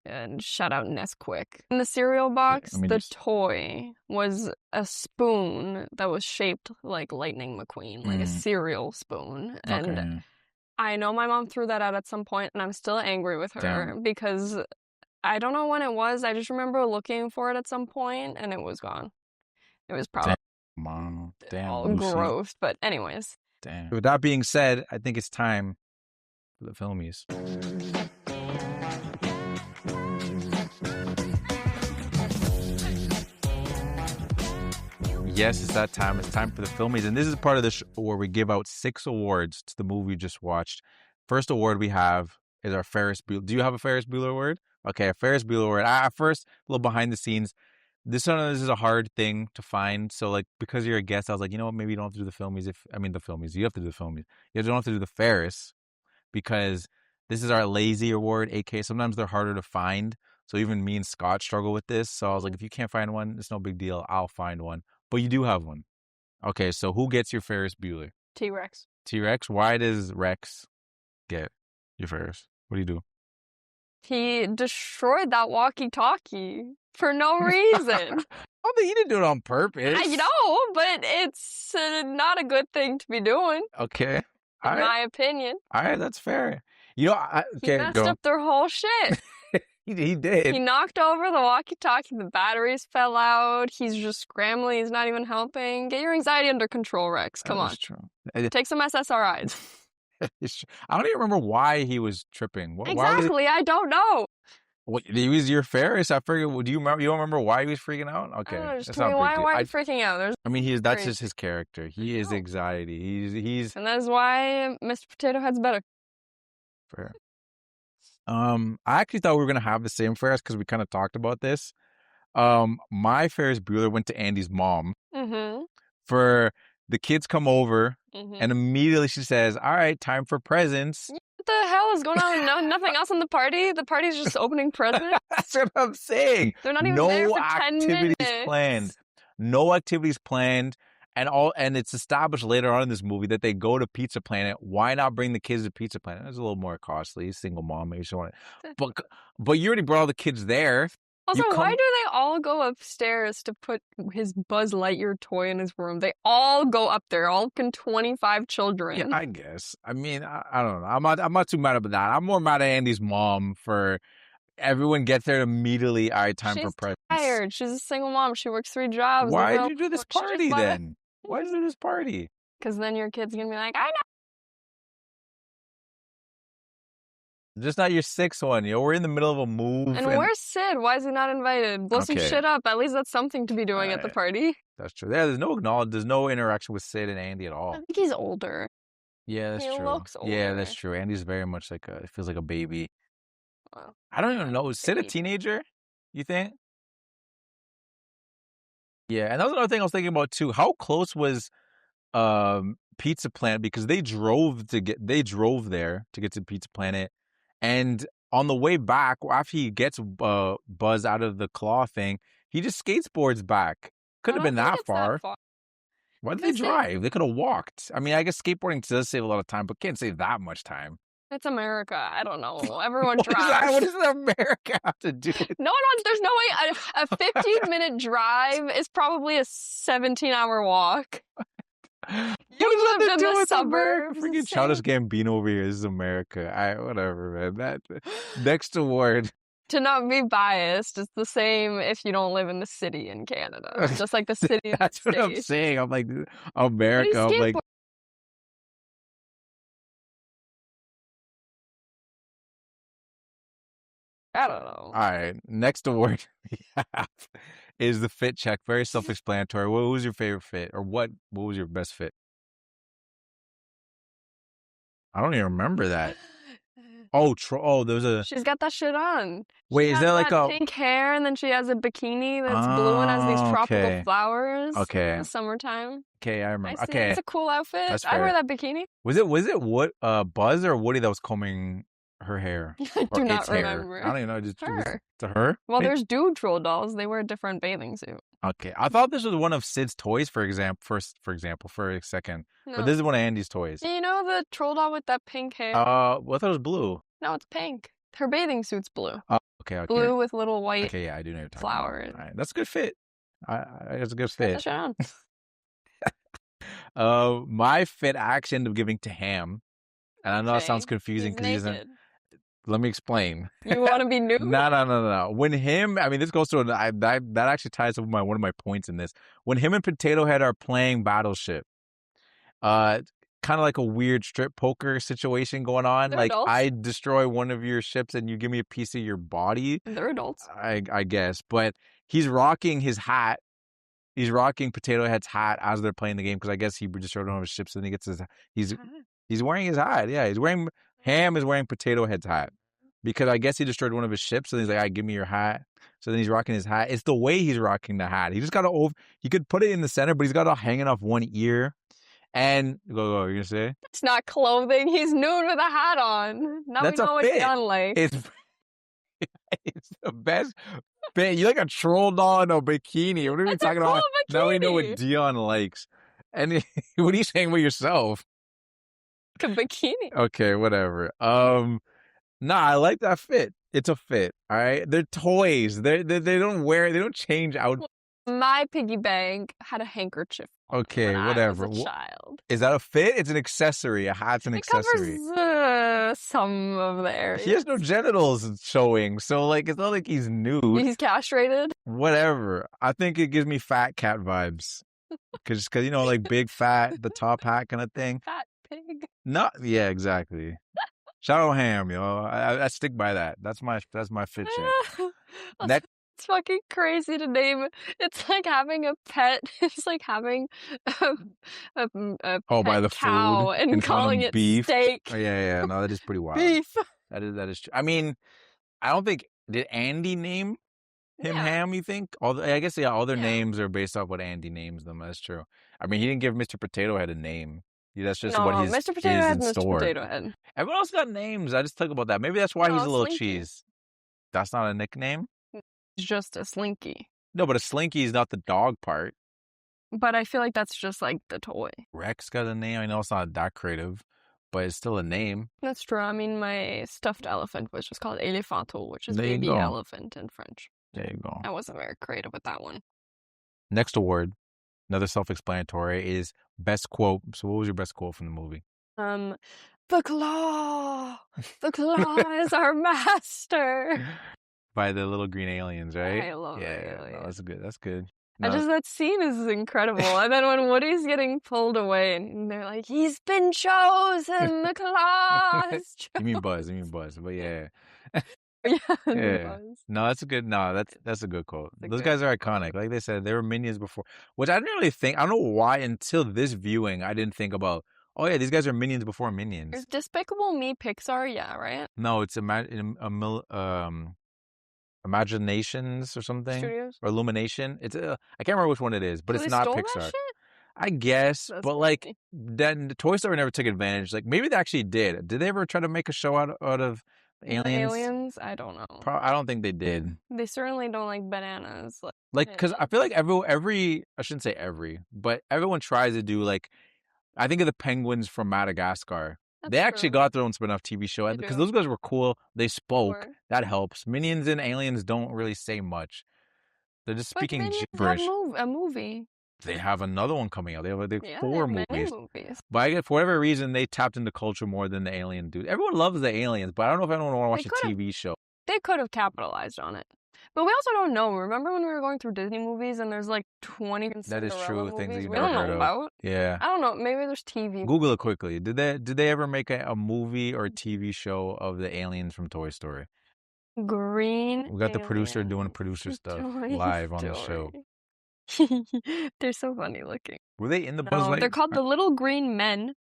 And shout out Nesquik. In the cereal box, toy was a spoon that was shaped like Lightning McQueen, like a cereal spoon. And I know my mom threw that out at some point, and I'm still angry with her because I don't know when it was. I just remember looking for it at some point, and it was gone. It was probably all gross. But anyways, Damn. With that being said, I think it's time for the Filmmies. Yes, it's that time. It's time for the Filmmies. And this is part of the show where we give out 6 awards to the movie we just watched. First award we have is our Ferris Bueller. Do you have a Ferris Bueller award? Okay, a Ferris Bueller award. First, a little behind the scenes. This is a hard thing to find. So, like, because you're a guest, I was like, you know what? Maybe you don't have to do the Filmmies. The Filmmies. You have to do the Filmmies. You don't have to do the Ferris because this is our lazy award, aka sometimes they're harder to find. So even me and Scott struggle with this. So I was like, if you can't find one, it's no big deal. I'll find one. But you do have one. Okay, so who gets your Ferris Bueller? T-Rex. T-Rex? Why does Rex get your Ferris? What do you do? He destroyed that walkie-talkie for no reason. Oh, but he didn't do it on purpose. I know, but it's not a good thing to be doing. Okay. In my opinion. All right, that's fair. You know, he messed up their whole shit. He did. He knocked over the walkie-talkie. The batteries fell out. He's just scrambling. He's not even helping. Get your anxiety under control, Rex. Come on. That's true. Take some SSRIs. I don't even remember why he was tripping. Exactly. I don't know. What, he was your Ferris? I forget. Do you remember? You don't remember why he was freaking out? Okay. Just tell me why are you freaking out? That's just his character. He is anxiety. He's. And that is why Mr. Potato Head's better. Fair. I actually thought we were gonna have the same Ferris because we kind of talked about this. My Ferris Bueller went to Andy's mom. Mm-hmm. For the kids come over, and immediately she says, "All right, time for presents." What the hell is going on? No, nothing else in the party. The party's just opening presents. That's what I'm saying. They're not even there for 10 minutes. No activities planned. And it's established later on in this movie that they go to Pizza Planet. Why not bring the kids to Pizza Planet? It's a little more costly. Single mom, maybe she wanted. But you already brought all the kids there. Also, why do they all go upstairs to put his Buzz Lightyear toy in his room? They all go up there, all 25 children. Yeah, I guess. I mean, I don't know. I'm not too mad about that. I'm more mad at Andy's mom for everyone gets there immediately. All right, time for presents. She's tired. She's a single mom. She works 3 jobs. Why did you do this party then? Why did you do this party? Because then your kid's going to be like, I know. Just not your 6th one. We're in the middle of a move. And where's Sid? Why is he not invited? Blow some shit up. At least that's something to be doing at the party. That's true. Yeah, there's no interaction with Sid and Andy at all. I think he's older. Yeah, that's true. He looks older. Yeah, that's true. Andy's very much it feels like a baby. Well, I don't even know. Is Sid a teenager? You think? Yeah, and that was another thing I was thinking about too. How close was Pizza Planet? Because they drove there to get to Pizza Planet, and on the way back, after he gets Buzz out of the claw thing, he just skateboards back. Couldn't have been that far. Why did they drive? They could have walked. I mean, I guess skateboarding does save a lot of time, but can't save that much time. It's America. I don't know. Everyone drives. What does America have to do? No, there's no way. A 15-minute drive is probably a 17-hour walk. You lived in the suburbs. Freaking Childish Gambino over here. This is America. Whatever, man. Next award. To not be biased, it's the same if you don't live in the city in Canada. Just like the city. That's what I'm saying. I'm like, America. I'm like. I don't know. All right. Next award we have is the fit check. Very self-explanatory. What was your favorite fit? Or what was your best fit? I don't even remember that. There's a... She's got that shit on. Wait, is there like a... pink hair and then she has a bikini that's blue and has these tropical flowers. Okay. In the summertime. Okay, I remember. Okay. It's a cool outfit. I wear that bikini. Was it what Buzz or Woody that was combing her hair? I do not remember. I don't even know. Just her. To her? Well, there's dude troll dolls. They wear a different bathing suit. Okay. I thought this was one of Sid's toys, for a second. No. But this is one of Andy's toys. Do you know the troll doll with that pink hair? I thought it was blue. No, it's pink. Her bathing suit's blue. Okay. Blue with little white okay, yeah, I do know flowers. All right. That's a good fit. That's a good fit. My fit I actually ended up giving to Ham. And I know that sounds confusing because he's naked. Let me explain. You want to be new? No. When this goes to that actually ties up with one of my points in this. When him and Potato Head are playing Battleship, kind of like a weird strip poker situation going on. They're like adults. I destroy one of your ships and you give me a piece of your body. They're adults. I guess. But he's rocking his hat. He's rocking Potato Head's hat as they're playing the game because I guess he destroyed one of his ships and he gets his. He's wearing his hat. Yeah, he's wearing. Ham is wearing Potato Head's hat because I guess he destroyed one of his ships. So he's like, "All right, give me your hat." So then he's rocking his hat. It's the way he's rocking the hat. He just got to. He could put it in the center, but he's got it hanging off one ear. And go. You gonna say? It's not clothing. He's nude with a hat on. Now That's we know what Dion likes. It's the best fit. You like a troll doll in a bikini. What are we talking about? Bikini. Now we know what Dion likes. And what are you saying with yourself? A bikini. Okay, whatever. Nah, I like that fit. It's a fit. All right, they're toys. They don't wear. They don't change out. My piggy bank had a handkerchief. Okay, whatever. I was a child. Is that a fit? It's an accessory. A hat's an accessory. It covers some of the areas. He has no genitals showing, so like it's not like he's nude. He's castrated. Whatever. I think it gives me fat cat vibes, because you know, like big fat, the top hat kind of thing. Fat pig. Yeah, exactly. Shout out Ham, yo. I stick by that. That's my fit check. Next. It's fucking crazy to name. It's like having a pet. It's like having a pet by the cow food and calling it beef. steak. Oh, yeah. No, that is pretty wild. Beef. That is true. I mean, I don't think did Andy name him Ham. You think? I guess all their names are based off what Andy names them. That's true. I mean, he didn't give Mr. Potato Head a name. That's just what he's Mr. Potato Head, in Mr. store. Potato Head. Everyone else got names. I just talk about that. Maybe that's why he's a little Slinky. cheese. That's not a nickname. It's just a Slinky. No, but a Slinky is not the dog part. But I feel like that's just like the toy. Rex got a name. I know it's not that creative, but it's still a name. That's true. I mean, my stuffed elephant was just called Elefanto, which is baby elephant in French. There you go. I wasn't very creative with that one. Next award, another self-explanatory, is best quote. So what was your best quote from the movie? The claw! The claw is our master! By the little green aliens, right? I love it. No, that's good. That's good. No. That scene is incredible. And then when Woody's getting pulled away and they're like, he's been chosen, the claw is chosen. You mean Buzz, but yeah. Buzz. No, that's a good. No, that's a good quote. Those guys are iconic. Like they said, they were minions before, which I didn't really think. I don't know why until this viewing I didn't think about. Oh yeah, these guys are minions before Minions. Is Despicable Me Pixar? Yeah, right. No, it's Imaginations or something. Studios? Or Illumination. It's I can't remember which one it is, but So it's not Pixar. That shit? I guess, That's but funny. like then Toy Story never took advantage. Like maybe they actually did. Did they ever try to make a show out of aliens? Aliens? I don't know. I don't think they did. They certainly don't like bananas. Like, because I feel like every I shouldn't say every, but everyone tries to do like, I think of the penguins from Madagascar. They actually got their own spin-off TV show, and because those guys were cool, they spoke. That helps. Minions and aliens don't really say much. They're just speaking gibberish. A movie. They have another one coming out. They have 4 movies. Many movies. But I guess for whatever reason, they tapped into culture more than the alien dude. Everyone loves the aliens, but I don't know if anyone want to watch a TV show. They could have capitalized on it. But we also don't know. Remember when we were going through Disney movies and there's like 20 That is true. movies Things that you've we never don't heard know of. about? Yeah. I don't know. Maybe there's TV. Google it quickly. Did they ever make a movie or a TV show of the aliens from Toy Story? Green. We got the producer doing producer stuff live on the show. They're so funny looking. Were they in the Buzz Lightyear? They're called the Little Green Men,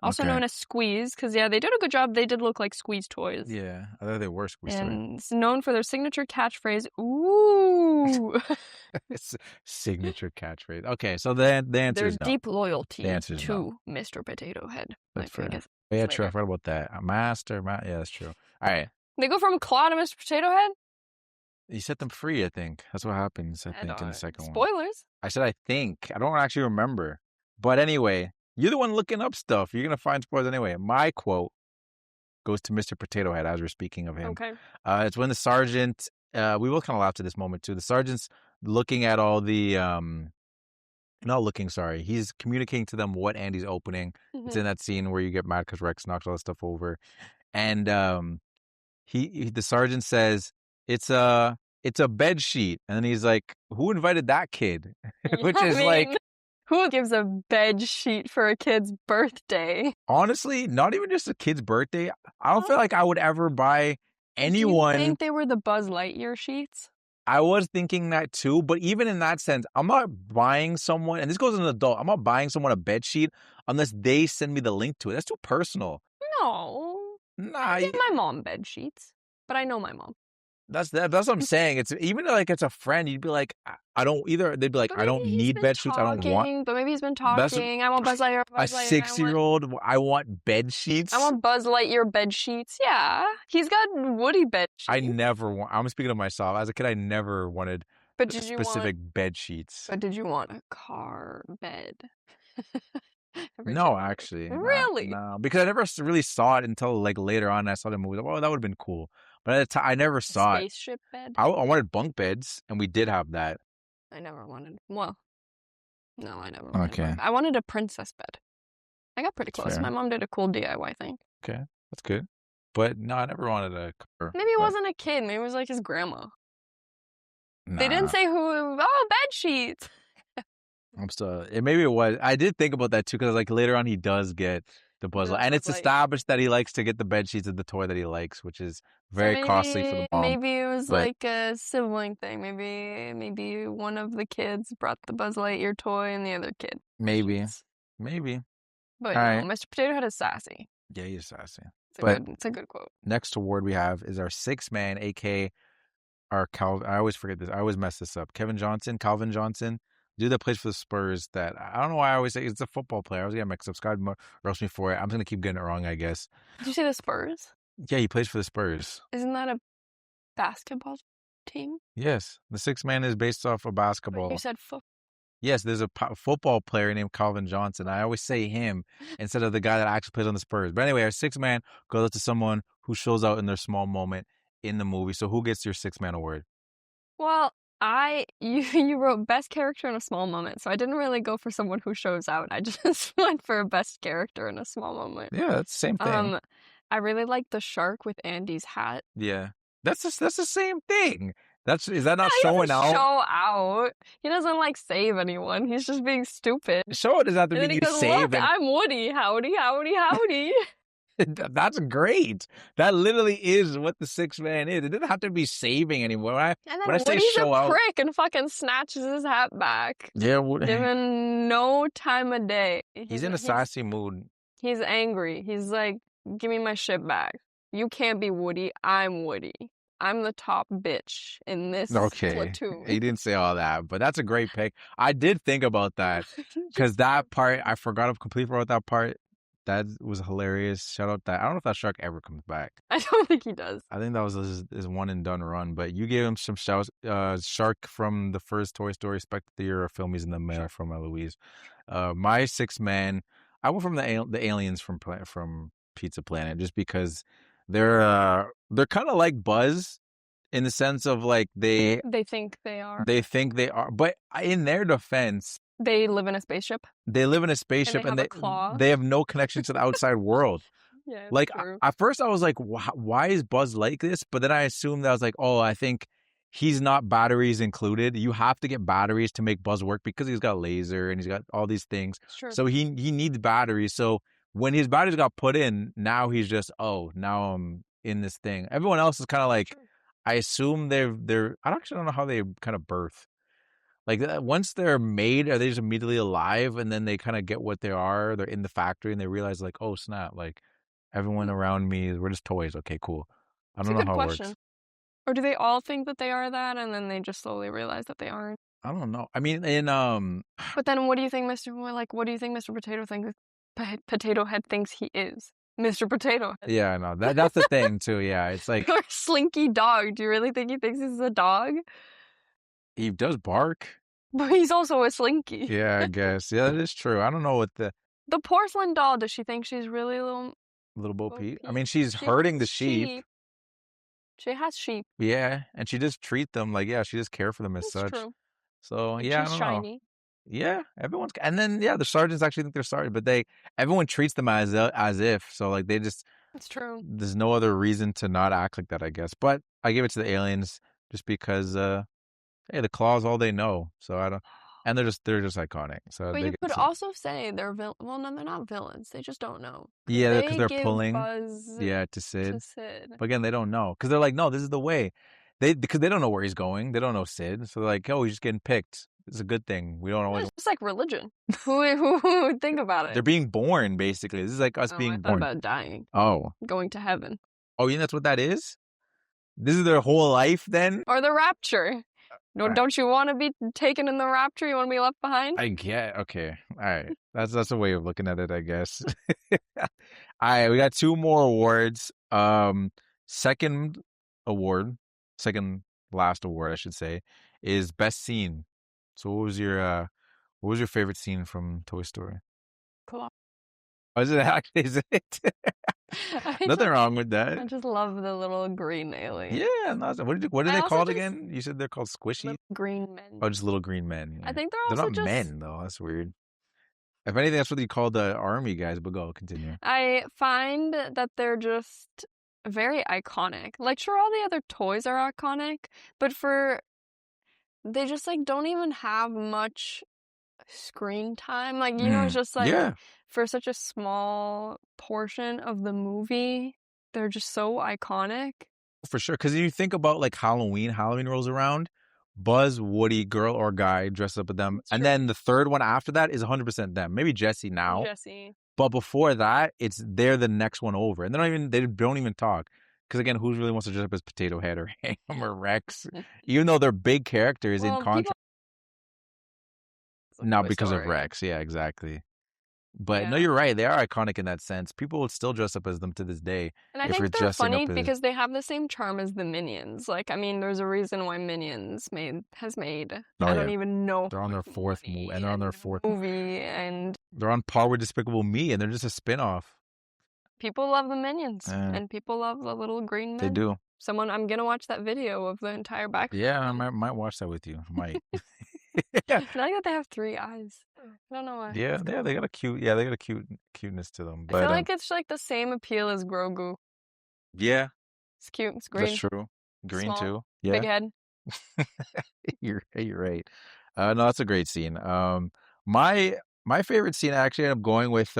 also known as Squeeze, because they did a good job. They did look like Squeeze toys. Yeah, I thought they were Squeeze toys. And it's known for their signature catchphrase, "Ooh." Signature catchphrase. Okay, so the answer is no. Their deep loyalty to no. Mr. Potato Head. That's fair. Yeah, true. I forgot about that. Yeah, that's true. All right. They go from Claw to Mr. Potato Head? You set them free, I think. That's what happens, I think, in the second one. Spoilers. I said I think. I don't actually remember. But anyway, you're the one looking up stuff. You're going to find spoilers anyway. My quote goes to Mr. Potato Head as we're speaking of him. Okay. It's when the sergeant, we both kind of laughed at this moment too. The sergeant's looking at all the, not looking, sorry. He's communicating to them what Andy's opening. Mm-hmm. It's in that scene where you get mad because Rex knocks all that stuff over. And the sergeant says, it's a bed sheet. And then he's like, who invited that kid? Which is like, Who gives a bed sheet for a kid's birthday? Honestly, not even just a kid's birthday. I don't feel like I would ever buy anyone. Do you think they were the Buzz Lightyear sheets? I was thinking that too, but even in that sense, I'm not buying someone, and this goes as an adult, I'm not buying someone a bed sheet unless they send me the link to it. That's too personal. No. Nah, I give my mom bed sheets, but I know my mom. That's what I'm saying. It's even like it's a friend, you'd be like, I don't either. They'd be like, I don't need bed sheets. I don't want. But maybe he's been talking. I want Buzz Lightyear. A 6-year-old. I want bed sheets. I want Buzz Lightyear bed sheets. Yeah, he's got Woody bed sheets. I never want. I'm speaking of myself. As a kid, I never wanted specific bed sheets. But did you want a car bed? No, actually. Really? No, because I never really saw it until like later on. I saw the movie. Oh, that would have been cool. But at the time, I never saw it. Spaceship bed? I wanted bunk beds, and we did have that. I never wanted. Well, no, I never wanted. Okay. I wanted a princess bed. I got pretty close. Fair. My mom did a cool DIY thing. Okay, that's good. But no, I never wanted a car. Maybe it wasn't a kid. Maybe it was like his grandma. Nah. They didn't say who. Oh, bed sheets. Maybe it was. I did think about that too, because like later on he does get the Buzz Lightyear, and it's established that he likes to get the bed sheets of the toy that he likes, which is very costly for the mom. Maybe it was like a sibling thing. Maybe one of the kids brought the Buzz Lightyear toy, and the other kid. Maybe. But Mr. Potato Head is sassy. Yeah, he's sassy. It's a good quote. Next award we have is our sixth man, aka our Calvin. I always forget this. I always mess this up. Calvin Johnson. Dude that plays for the Spurs that, I don't know why I always say it's a football player. I was getting mixed up. Scott roast me for it. I'm going to keep getting it wrong, I guess. Did you say the Spurs? Yeah, he plays for the Spurs. Isn't that a basketball team? Yes. The sixth man is based off of basketball. But you said football. Yes, there's a football player named Calvin Johnson. I always say him instead of the guy that actually plays on the Spurs. But anyway, our sixth man goes out to someone who shows out in their small moment in the movie. So who gets your sixth man award? Well, you wrote best character in a small moment, so I didn't really go for someone who shows out. I just went for a best character in a small moment. Yeah, that's the same thing. I really like the shark with Andy's hat. Yeah, that's the same thing. Is that not showing out? Show out. He doesn't like save anyone. He's just being stupid. Show it doesn't have to be you save. Look, I'm Woody. Howdy, howdy, howdy. That's great. That literally is what the sixth man is. It didn't have to be saving anymore. When I say show out, prick and fucking snatches his hat back. Yeah, given no time of day. He's in a sassy mood. He's angry. He's like, "Give me my shit back. You can't be Woody. I'm Woody. I'm the top bitch in this platoon." He didn't say all that, but that's a great pick. I did think about that because that part I completely forgot that part. That was hilarious. Shout out that. I don't know if that shark ever comes back. I don't think he does. I think that was his one and done run. But you gave him some shouts. Shark from the first Toy Story, Spectre the Year, Filmmies in the Mail from Eloise. My sixth man, I went from the aliens from Pizza Planet just because they're kind of like Buzz in the sense of like they think they are. They think they are, but in their defense. They live in a spaceship. And they have no connection to the outside world. Yeah, like true. At first I was like, why is Buzz like this? But then I assumed that I was like, oh, I think he's not batteries included. You have to get batteries to make Buzz work because he's got laser and he's got all these things. Sure. So he needs batteries. So when his batteries got put in, now he's just, now I'm in this thing. Everyone else is kind of like, I assume they're. I actually don't know how they kind of birth. Like, once they're made, are they just immediately alive? And then they kind of get what they are. They're in the factory and they realize, like, oh, snap. Like, everyone around me, we're just toys. Okay, cool. I don't know how it works. Or do they all think that they are that and then they just slowly realize that they aren't? I don't know. I mean, But then what do you think Mr. Potato thinks Potato Head thinks he is? Mr. Potato Head. Yeah, I know. That's the thing, too. Yeah, it's like... Or Slinky Dog. Do you really think he thinks he's a dog? He does bark. But he's also a Slinky. Yeah, I guess. Yeah, that is true. I don't know what the porcelain doll, does she think she's really Little Bo Peep? I mean, she's herding the sheep. She has sheep. Yeah, and she just treat them like, she just care for them as such. True. So, and yeah, she's I don't shiny. know. Yeah, everyone's... And then, the sergeants actually think they're sorry, but everyone treats them as if. So, like, they just... It's true. There's no other reason to not act like that, I guess. But I give it to the aliens just because... hey, the claw's all they know. So I don't. And they're just iconic. So but you could also say they're well, no, they're not villains. They just don't know. Yeah, because they're give pulling. Buzz to Sid. But again, they don't know because they're like, no, this is the way. Because they don't know where he's going. They don't know Sid. So they're like, oh, he's just getting picked. It's a good thing. We don't always. It's just like religion. Who would think about it? They're being born, basically. This is like us being born. About dying. Oh. Going to heaven. Oh, yeah, that's what that is? This is their whole life then? Or the rapture. Don't you want to be taken in the rapture? You want to be left behind? I get. Okay. All right. That's a way of looking at it, I guess. All right. We got 2 more awards. Second last award, I should say, is best scene. So what was your favorite scene from Toy Story? Cool. Oh, is it? Nothing wrong with that. I just love the little green alien. Yeah, what are they called again? You said they're called squishy? Green men. Oh, just little green men. Yeah. I think they're not men though. That's weird. If anything, that's what they call the army guys. But go continue. I find that they're just very iconic. Like, sure, all the other toys are iconic, but they just like don't even have much screen time. Like, you know, it's just like for such a small portion of the movie, they're just so iconic. For sure, because you think about like Halloween rolls around, Buzz, Woody, girl or guy dressed up with them, and then the third one after that is 100% them. Maybe Jessie now. But before that, they're the next one over, and they don't even talk. Because again, who really wants to dress up as Potato Head or Ham or Rex, even though they're big characters in contrast. Now because of Rex, yeah, exactly. But no, you're right. They are iconic in that sense. People would still dress up as them to this day. And I think they're funny because they have the same charm as the Minions. Like, I mean, there's a reason why Minions has made. I don't even know. They're on their fourth movie, and they're on their fourth movie, and they're on par with Despicable Me, and they're just a spin-off. People love the Minions, and people love the little green men. They do. I'm gonna watch that video of the entire back. Yeah, I might watch that with you. I might. I like that they have 3 eyes. I don't know why. Yeah, they got a cuteness to them. But I feel like it's like the same appeal as Grogu. Yeah. It's cute. It's green. That's true. Green Small, too. Yeah. Big head. You're right. No, that's a great scene. My favorite scene I actually ended up going with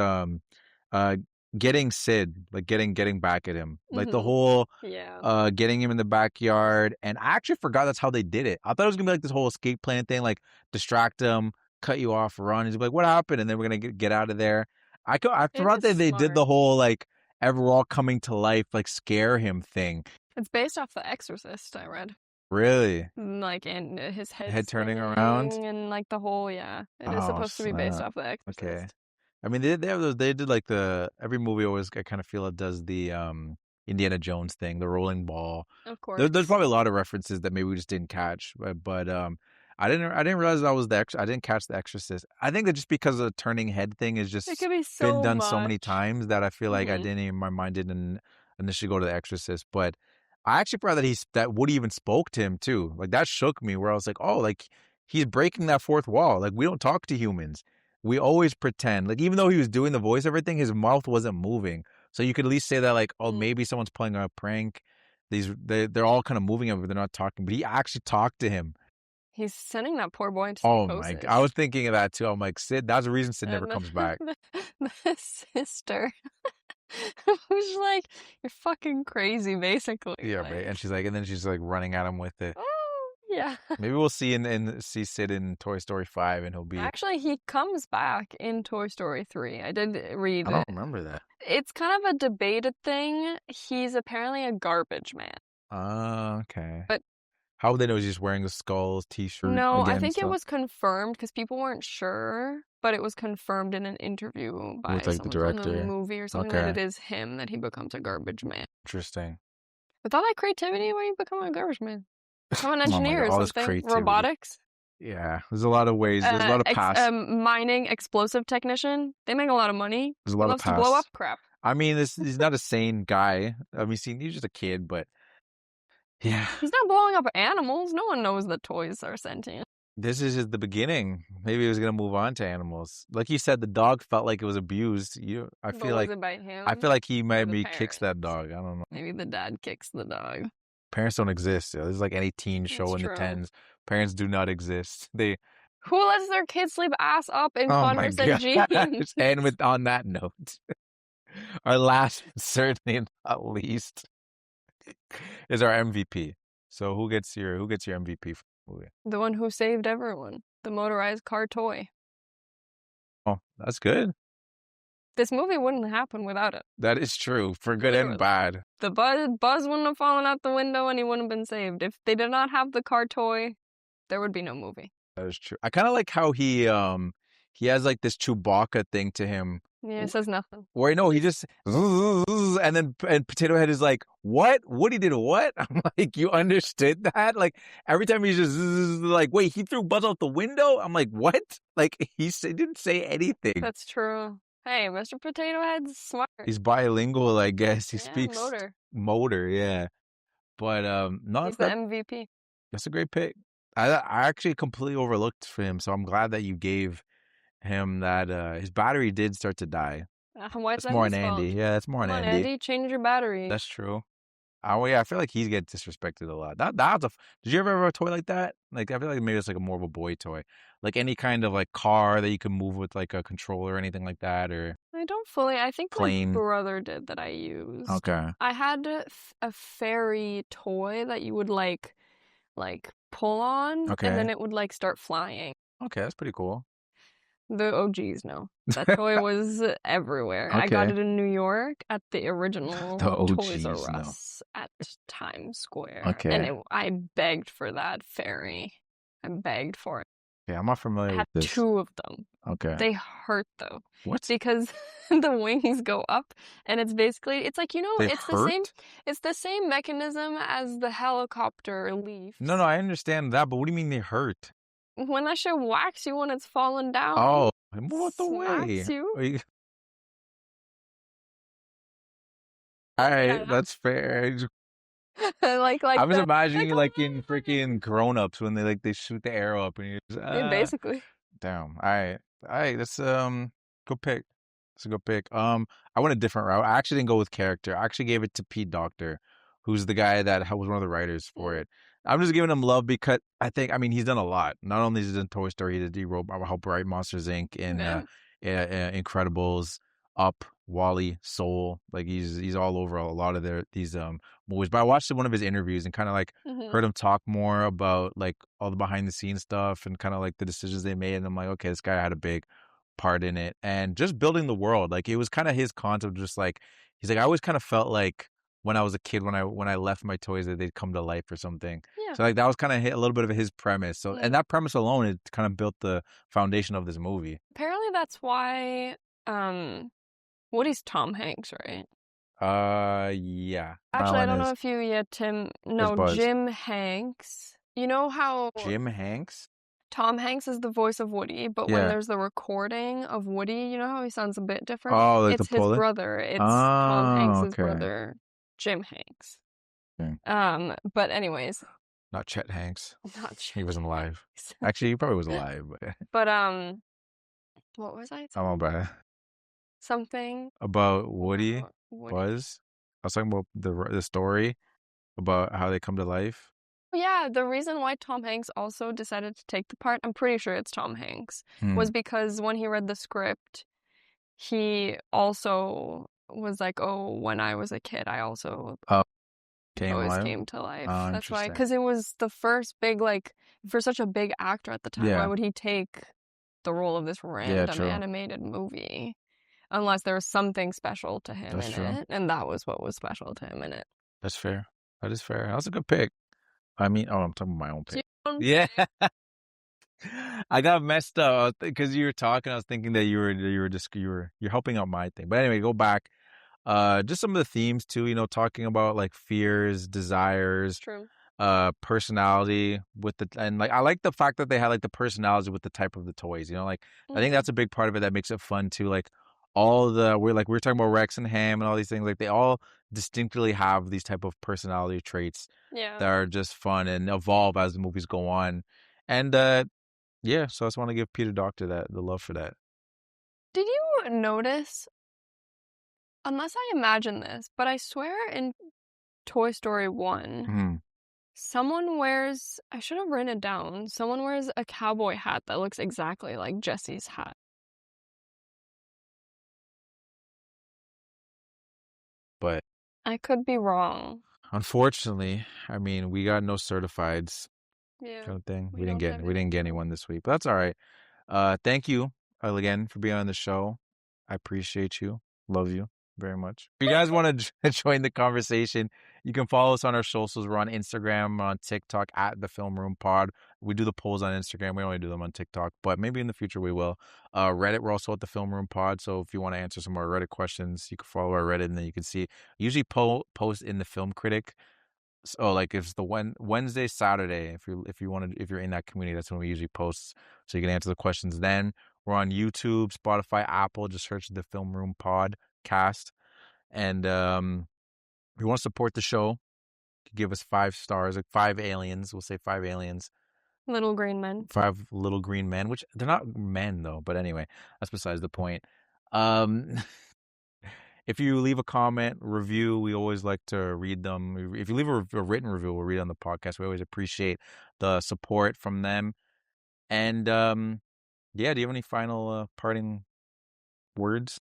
getting Sid, like getting back at him. Like the whole getting him in the backyard. And I actually forgot that's how they did it. I thought it was gonna be like this whole escape plan thing, like distract him, cut you off, run. He's like, what happened? And then we're gonna get out of there. I forgot that they did the whole like we're all coming to life, like scare him thing. It's based off The Exorcist, I read. Really? Like, and his head turning around, and like the whole it is supposed to be based off The Exorcist. Okay. I mean, they have those. They did like every movie always. I kind of feel it does the Indiana Jones thing, the rolling ball. Of course. There's probably a lot of references that maybe we just didn't catch, but I didn't realize that was I didn't catch The Exorcist. I think that just because the turning head thing is just been done so many times that I feel like my mind didn't initially go to The Exorcist. But I actually forgot that Woody even spoke to him too. Like that shook me. Where I was like, oh, like he's breaking that fourth wall. Like we don't talk to humans. We always pretend. Like even though he was doing the voice, everything, his mouth wasn't moving. So you could at least say that like, oh, maybe someone's playing a prank. They're all kind of moving, but they're not talking. But he actually talked to him. He's sending that poor boy into psychosis. Oh my God. I was thinking of that too. I'm like, Sid, that's the reason Sid never comes back. The sister who's like, you're fucking crazy, basically. Yeah, like... right. And she's like running at him with it. Oh, yeah. Maybe we'll see Sid in Toy Story 5 and he'll be... Actually, he comes back in Toy Story 3. I did read I don't remember that. It's kind of a debated thing. He's apparently a garbage man. Oh, okay. But how would they know he's just wearing the Skulls t-shirt? No, I think it was confirmed because people weren't sure, but it was confirmed in an interview by with, like, the director from the movie or something that it is him, that he becomes a garbage man. Interesting. With all that creativity, why you become a garbage man? Become an engineer or something? Robotics? Yeah, there's a lot of ways. There's a lot of paths. Mining explosive technician. They make a lot of money. There's a lot of paths. To blow up crap. I mean, he's not a sane guy. I mean, he's just a kid, but yeah. He's not blowing up animals. No one knows that toys are sentient. This is just the beginning. Maybe he was gonna move on to animals. Like you said, the dog felt like it was abused. I feel like it by him? I feel like he maybe kicks that dog. I don't know. Maybe the dad kicks the dog. Parents don't exist. This is like any teen show in the 10s. Parents do not exist. They Who lets their kids sleep ass up in Oh my Converse and gosh. jeans? And on that note, our last, certainly not least, is our MVP. So who gets your MVP for the movie? The one who saved everyone. The motorized car toy. Oh, that's good. This movie wouldn't happen without it. That is true, for good Literally. and bad. The Buzz wouldn't have fallen out the window and he wouldn't have been saved. If they did not have the car toy, there would be no movie. That is true. I kind of like how he has like this Chewbacca thing to him. Yeah, it says nothing. Where no, he just and Potato Head is like, what? Woody did what? I'm like, you understood that? Like every time he's just like, wait, he threw Buzz out the window? I'm like, what? Like he didn't say anything. That's true. Hey, Mr. Potato Head's smart. He's bilingual, I guess. He speaks motor, yeah. But he's the MVP. That's a great pick. I actually completely overlooked for him, so I'm glad that you gave him that. His battery did start to die. Why is that's more on Andy. Yeah, that's more on Andy. Andy, change your battery. That's true. Oh yeah, I feel like he gets disrespected a lot. Did you ever have a toy like that? Like I feel like maybe it's like a more of a boy toy, like any kind of like car that you can move with like a controller or anything like that, or I don't fully. I think plane. My brother did that I used. Okay. I had a fairy toy that you would like pull on, okay, and then it would like start flying. Okay, that's pretty cool. Oh geez, no. That toy was everywhere. Okay. I got it in New York at the original Toys R Us at Times Square. Okay. And I begged for that fairy. I begged for it. Yeah, I'm not familiar with this. I had 2 of them. Okay. They hurt though. What? Because the wings go up and it's basically, it's like, it's the same mechanism as the helicopter leaf. No, I understand that, but what do you mean they hurt? When that shit whacks you when it's falling down. Oh, move out the way. You. All right, that's fair. like I was imagining like in freaking Grown Ups when they shoot the arrow up and you just yeah, basically. Damn. All right. That's good pick. That's a good pick. I went a different route. I actually didn't go with character. I actually gave it to Pete Docter, who's the guy that was one of the writers for it. I'm just giving him love because he's done a lot. Not only has he done Toy Story, he helped write Monsters Inc. and Incredibles, Up, Wall-E, Soul. Like he's all over a lot of these movies. But I watched one of his interviews and kind of like heard him talk more about like all the behind the scenes stuff and kind of like the decisions they made. And I'm like, okay, this guy had a big part in it and just building the world. Like it was kind of his concept. Just like he's like, I always kind of felt like when I was a kid, when I left my toys, that they'd come to life or something. Yeah. So like that was kind of a little bit of his premise. So and that premise alone, it kind of built the foundation of this movie. Apparently, that's why Woody's Tom Hanks, right? Yeah. Actually, I don't know if you Jim Hanks. You know how Jim Hanks? Tom Hanks is the voice of Woody, but when there's the recording of Woody, you know how he sounds a bit different? Oh, like it's his brother. It's Tom Hanks' brother, Jim Hanks. Okay. But anyways. Not Chet Hanks. Not Chet. He wasn't alive. Actually, he probably was alive. But what was I saying? I'm all bad. Something about Woody. Was I was talking about the story about how they come to life. Yeah, the reason why Tom Hanks also decided to take the part, I'm pretty sure it's Tom Hanks, was because when he read the script, he also was like, oh, when I was a kid, I also came to life. Oh, that's why, because it was the first big, like, for such a big actor at the time, why would he take the role of this random animated movie? Unless there was something special to him it. And that was what was special to him in it. That's fair. That is fair. That was a good pick. I'm talking about my own pick. Yeah. I got messed up because you were talking. I was thinking that you're helping out my thing. But anyway, go back. Just some of the themes too. Talking about like fears, desires, personality and like I like the fact that they had like the personality with the type of the toys. I think that's a big part of it that makes it fun too. Like we're talking about Rex and Ham and all these things. Like they all distinctly have these type of personality traits that are just fun and evolve as the movies go on. And so I just want to give Peter Docter the love for that. Did you notice? Unless I imagine this, but I swear in Toy Story 1, I should have written it down. Someone wears a cowboy hat that looks exactly like Jesse's hat. But I could be wrong. Unfortunately, I mean, we got no certifieds. Yeah. Kind of thing. we We didn't don't get have anyone this week, but that's all right. Thank you again for being on the show. I appreciate you. Love you very much. If you guys want to join the conversation, you can follow us on our socials. We're on Instagram, we're on TikTok at the Film Room Pod. We do the polls on Instagram. We only do them on TikTok, but maybe in the future we will. Reddit, we're also at the Film Room Pod. So if you want to answer some more Reddit questions, you can follow our Reddit, and then you can see. Usually post in the Film Critic. So like if it's the Wednesday, Saturday, if you're in that community, that's when we usually post. So you can answer the questions then. We're on YouTube, Spotify, Apple. Just search the Film Room Podcast. And if you want to support the show, give us 5 stars, like 5 aliens. We'll say 5 aliens. Little green men. 5 little green men, which they're not men though. But anyway, that's besides the point. If you leave a comment, review, we always like to read them. If you leave a written review, we'll read it on the podcast. We always appreciate the support from them. And yeah, do you have any final parting words?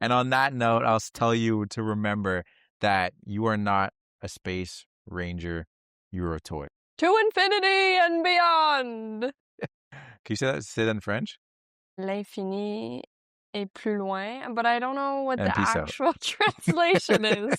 And on that note, I'll tell you to remember that you are not a space ranger. You're a toy. To infinity and beyond. Can you say that in French? L'infini est plus loin, but I don't know what And the peace out. actual translation is.